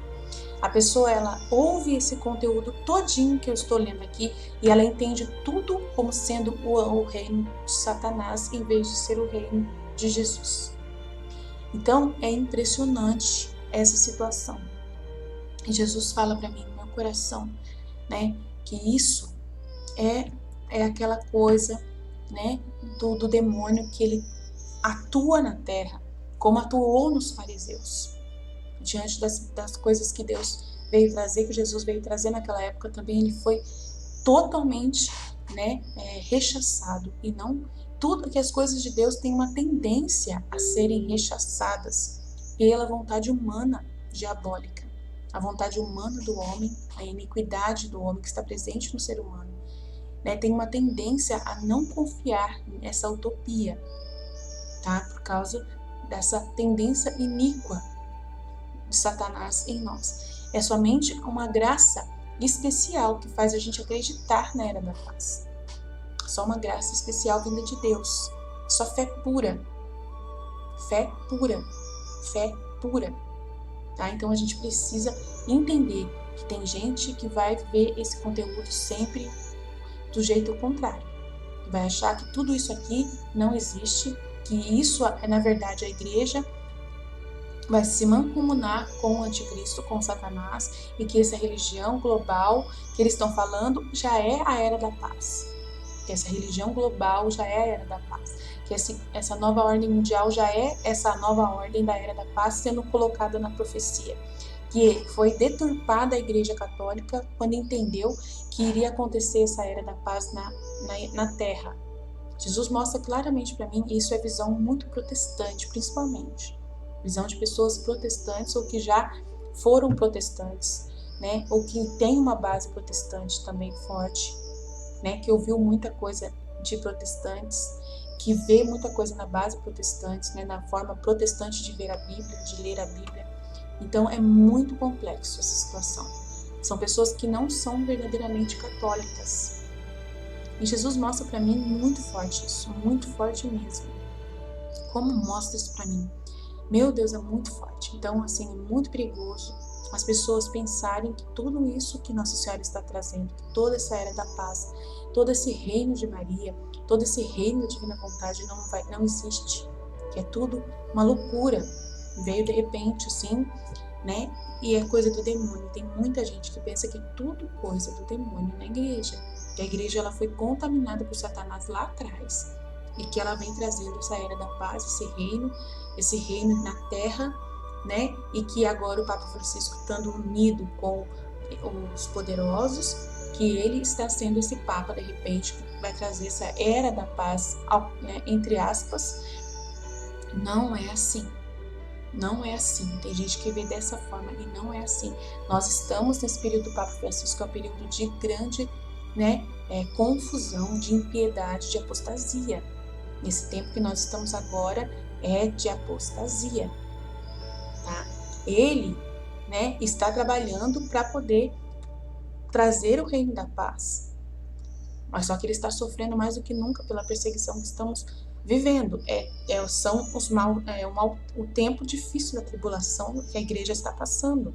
A pessoa, ela ouve esse conteúdo todinho que eu estou lendo aqui e ela entende tudo como sendo o reino de Satanás em vez de ser o reino de Jesus. Então, é impressionante essa situação. E Jesus fala para mim no meu coração, né, que isso é aquela coisa, né, do demônio, que ele atua na terra, como atuou nos fariseus. Diante das coisas que Deus veio trazer, que Jesus veio trazer naquela época também, ele foi totalmente, né, rechaçado. E não tudo que as coisas de Deus têm uma tendência a serem rechaçadas pela vontade humana diabólica. A vontade humana do homem, a iniquidade do homem que está presente no ser humano, né, tem uma tendência a não confiar nessa utopia, tá? Por causa dessa tendência iníqua de Satanás em nós. É somente uma graça especial que faz a gente acreditar na era da paz. Só uma graça especial vinda de Deus. Só fé pura. Fé pura. Fé pura. Tá? Então a gente precisa entender que tem gente que vai ver esse conteúdo sempre do jeito contrário. Vai achar que tudo isso aqui não existe, que isso é na verdade a igreja, vai se mancomunar com o anticristo, com Satanás, e que essa religião global que eles estão falando já é a era da paz. Que essa religião global já é a era da paz. Que essa nova ordem mundial já é essa nova ordem da era da paz sendo colocada na profecia. Que foi deturpada a Igreja Católica quando entendeu que iria acontecer essa era da paz na Terra. Jesus mostra claramente para mim, e isso é visão muito protestante, principalmente. Visão de pessoas protestantes ou que já foram protestantes, né? Ou que tem uma base protestante também forte, né? Que ouviu muita coisa de protestantes, que vê muita coisa na base protestante, né? Na forma protestante de ver a Bíblia, de ler a Bíblia. Então é muito complexo essa situação. São pessoas que não são verdadeiramente católicas. E Jesus mostra para mim muito forte isso, muito forte mesmo. Como mostra isso para mim? Meu Deus, é muito forte. Então, assim, é muito perigoso as pessoas pensarem que tudo isso que Nossa Senhora está trazendo, que toda essa era da paz, todo esse reino de Maria, todo esse reino da divina vontade não existe. Que é tudo uma loucura. Veio de repente, assim, né? E é coisa do demônio. Tem muita gente que pensa que é tudo coisa do demônio na igreja. Que a igreja ela foi contaminada por Satanás lá atrás. E que ela vem trazendo essa era da paz, esse reino na terra, né? E que agora o Papa Francisco, estando unido com os poderosos, que ele está sendo esse Papa, de repente, que vai trazer essa era da paz, né, entre aspas. Não é assim. Não é assim. Tem gente que vê dessa forma e não é assim. Nós estamos nesse período do Papa Francisco, que é um período de grande, né, confusão, de impiedade, de apostasia. Nesse tempo que nós estamos agora é de apostasia, tá? Ele, né, está trabalhando para poder trazer o reino da paz, mas só que ele está sofrendo mais do que nunca pela perseguição que estamos vivendo. São o tempo difícil da tribulação que a igreja está passando.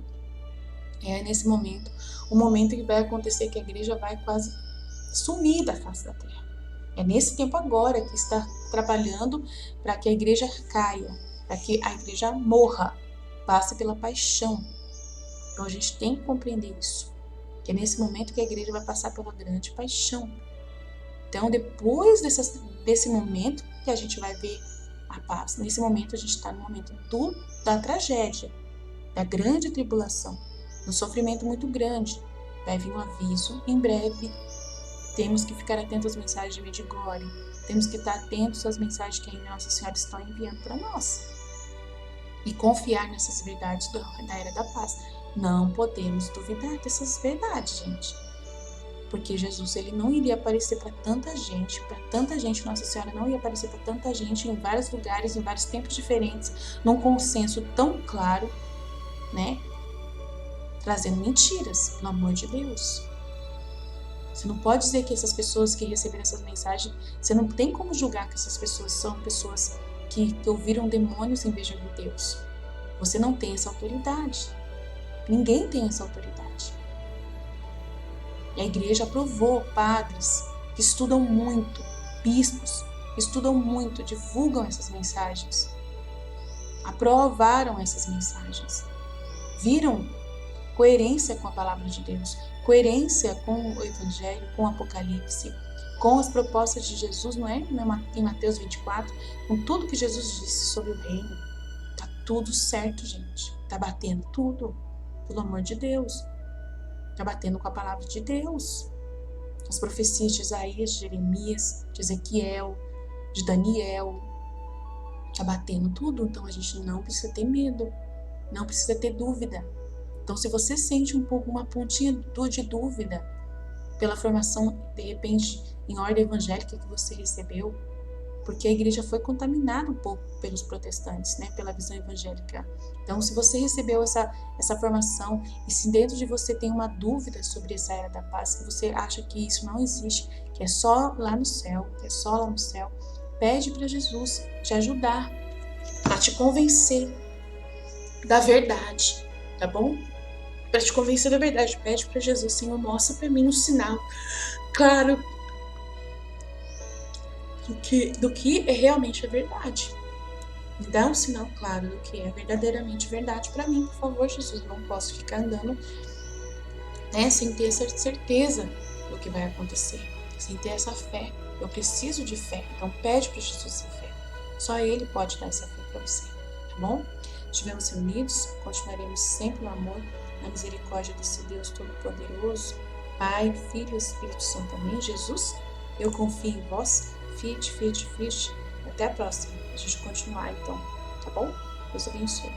É nesse momento, o momento que vai acontecer que a igreja vai quase sumir da face da terra. É nesse tempo agora que está trabalhando para que a igreja caia, para que a igreja morra, passe pela paixão. Então a gente tem que compreender isso. Que é nesse momento que a igreja vai passar pela grande paixão. Então depois desse momento que a gente vai ver a paz. Nesse momento a gente está no momento da tragédia, da grande tribulação, um sofrimento muito grande. Vai vir um aviso em breve. Temos que ficar atentos às mensagens de Medjugorje. Temos que estar atentos às mensagens que a Nossa Senhora está enviando para nós. E confiar nessas verdades da era da paz. Não podemos duvidar dessas verdades, gente. Porque Jesus, ele não iria aparecer para tanta gente. Nossa Senhora não ia aparecer para tanta gente em vários lugares, em vários tempos diferentes, num consenso tão claro, né? Trazendo mentiras, pelo amor de Deus. Você não pode dizer que essas pessoas que receberam essas mensagens, você não tem como julgar que essas pessoas são pessoas que ouviram demônios em vez de ouvir Deus. Você não tem essa autoridade. Ninguém tem essa autoridade. E a igreja aprovou padres que estudam muito, bispos que estudam muito, divulgam essas mensagens, aprovaram essas mensagens, viram coerência com a palavra de Deus, coerência com o Evangelho, com o Apocalipse, com as propostas de Jesus, não é? Em Mateus 24, com tudo que Jesus disse sobre o reino. Tá tudo certo, gente. Tá batendo tudo, pelo amor de Deus. Tá batendo com a palavra de Deus. As profecias de Isaías, de Jeremias, de Ezequiel, de Daniel. Tá batendo tudo, então a gente não precisa ter medo, não precisa ter dúvida. Então, se você sente um pouco uma pontinha de dúvida pela formação, de repente, em ordem evangélica que você recebeu, porque a igreja foi contaminada um pouco pelos protestantes, né, pela visão evangélica. Então, se você recebeu essa formação e se dentro de você tem uma dúvida sobre essa era da paz, que você acha que isso não existe, que é só lá no céu, pede para Jesus te ajudar, para te convencer da verdade, tá bom? Para te convencer da verdade, pede para Jesus, Senhor, mostra para mim um sinal claro do que é realmente a verdade. Me dá um sinal claro do que é verdadeiramente verdade para mim, por favor, Jesus. Eu não posso ficar andando, né, sem ter essa certeza do que vai acontecer, sem ter essa fé. Eu preciso de fé, então pede para Jesus essa fé. Só Ele pode dar essa fé para você, tá bom? Estivemos reunidos, continuaremos sempre no amor, na misericórdia desse Deus Todo-Poderoso, Pai, Filho e Espírito Santo. Amém, Jesus? Eu confio em vós. Fiat. Até a próxima. A gente continuar então, tá bom? Deus abençoe.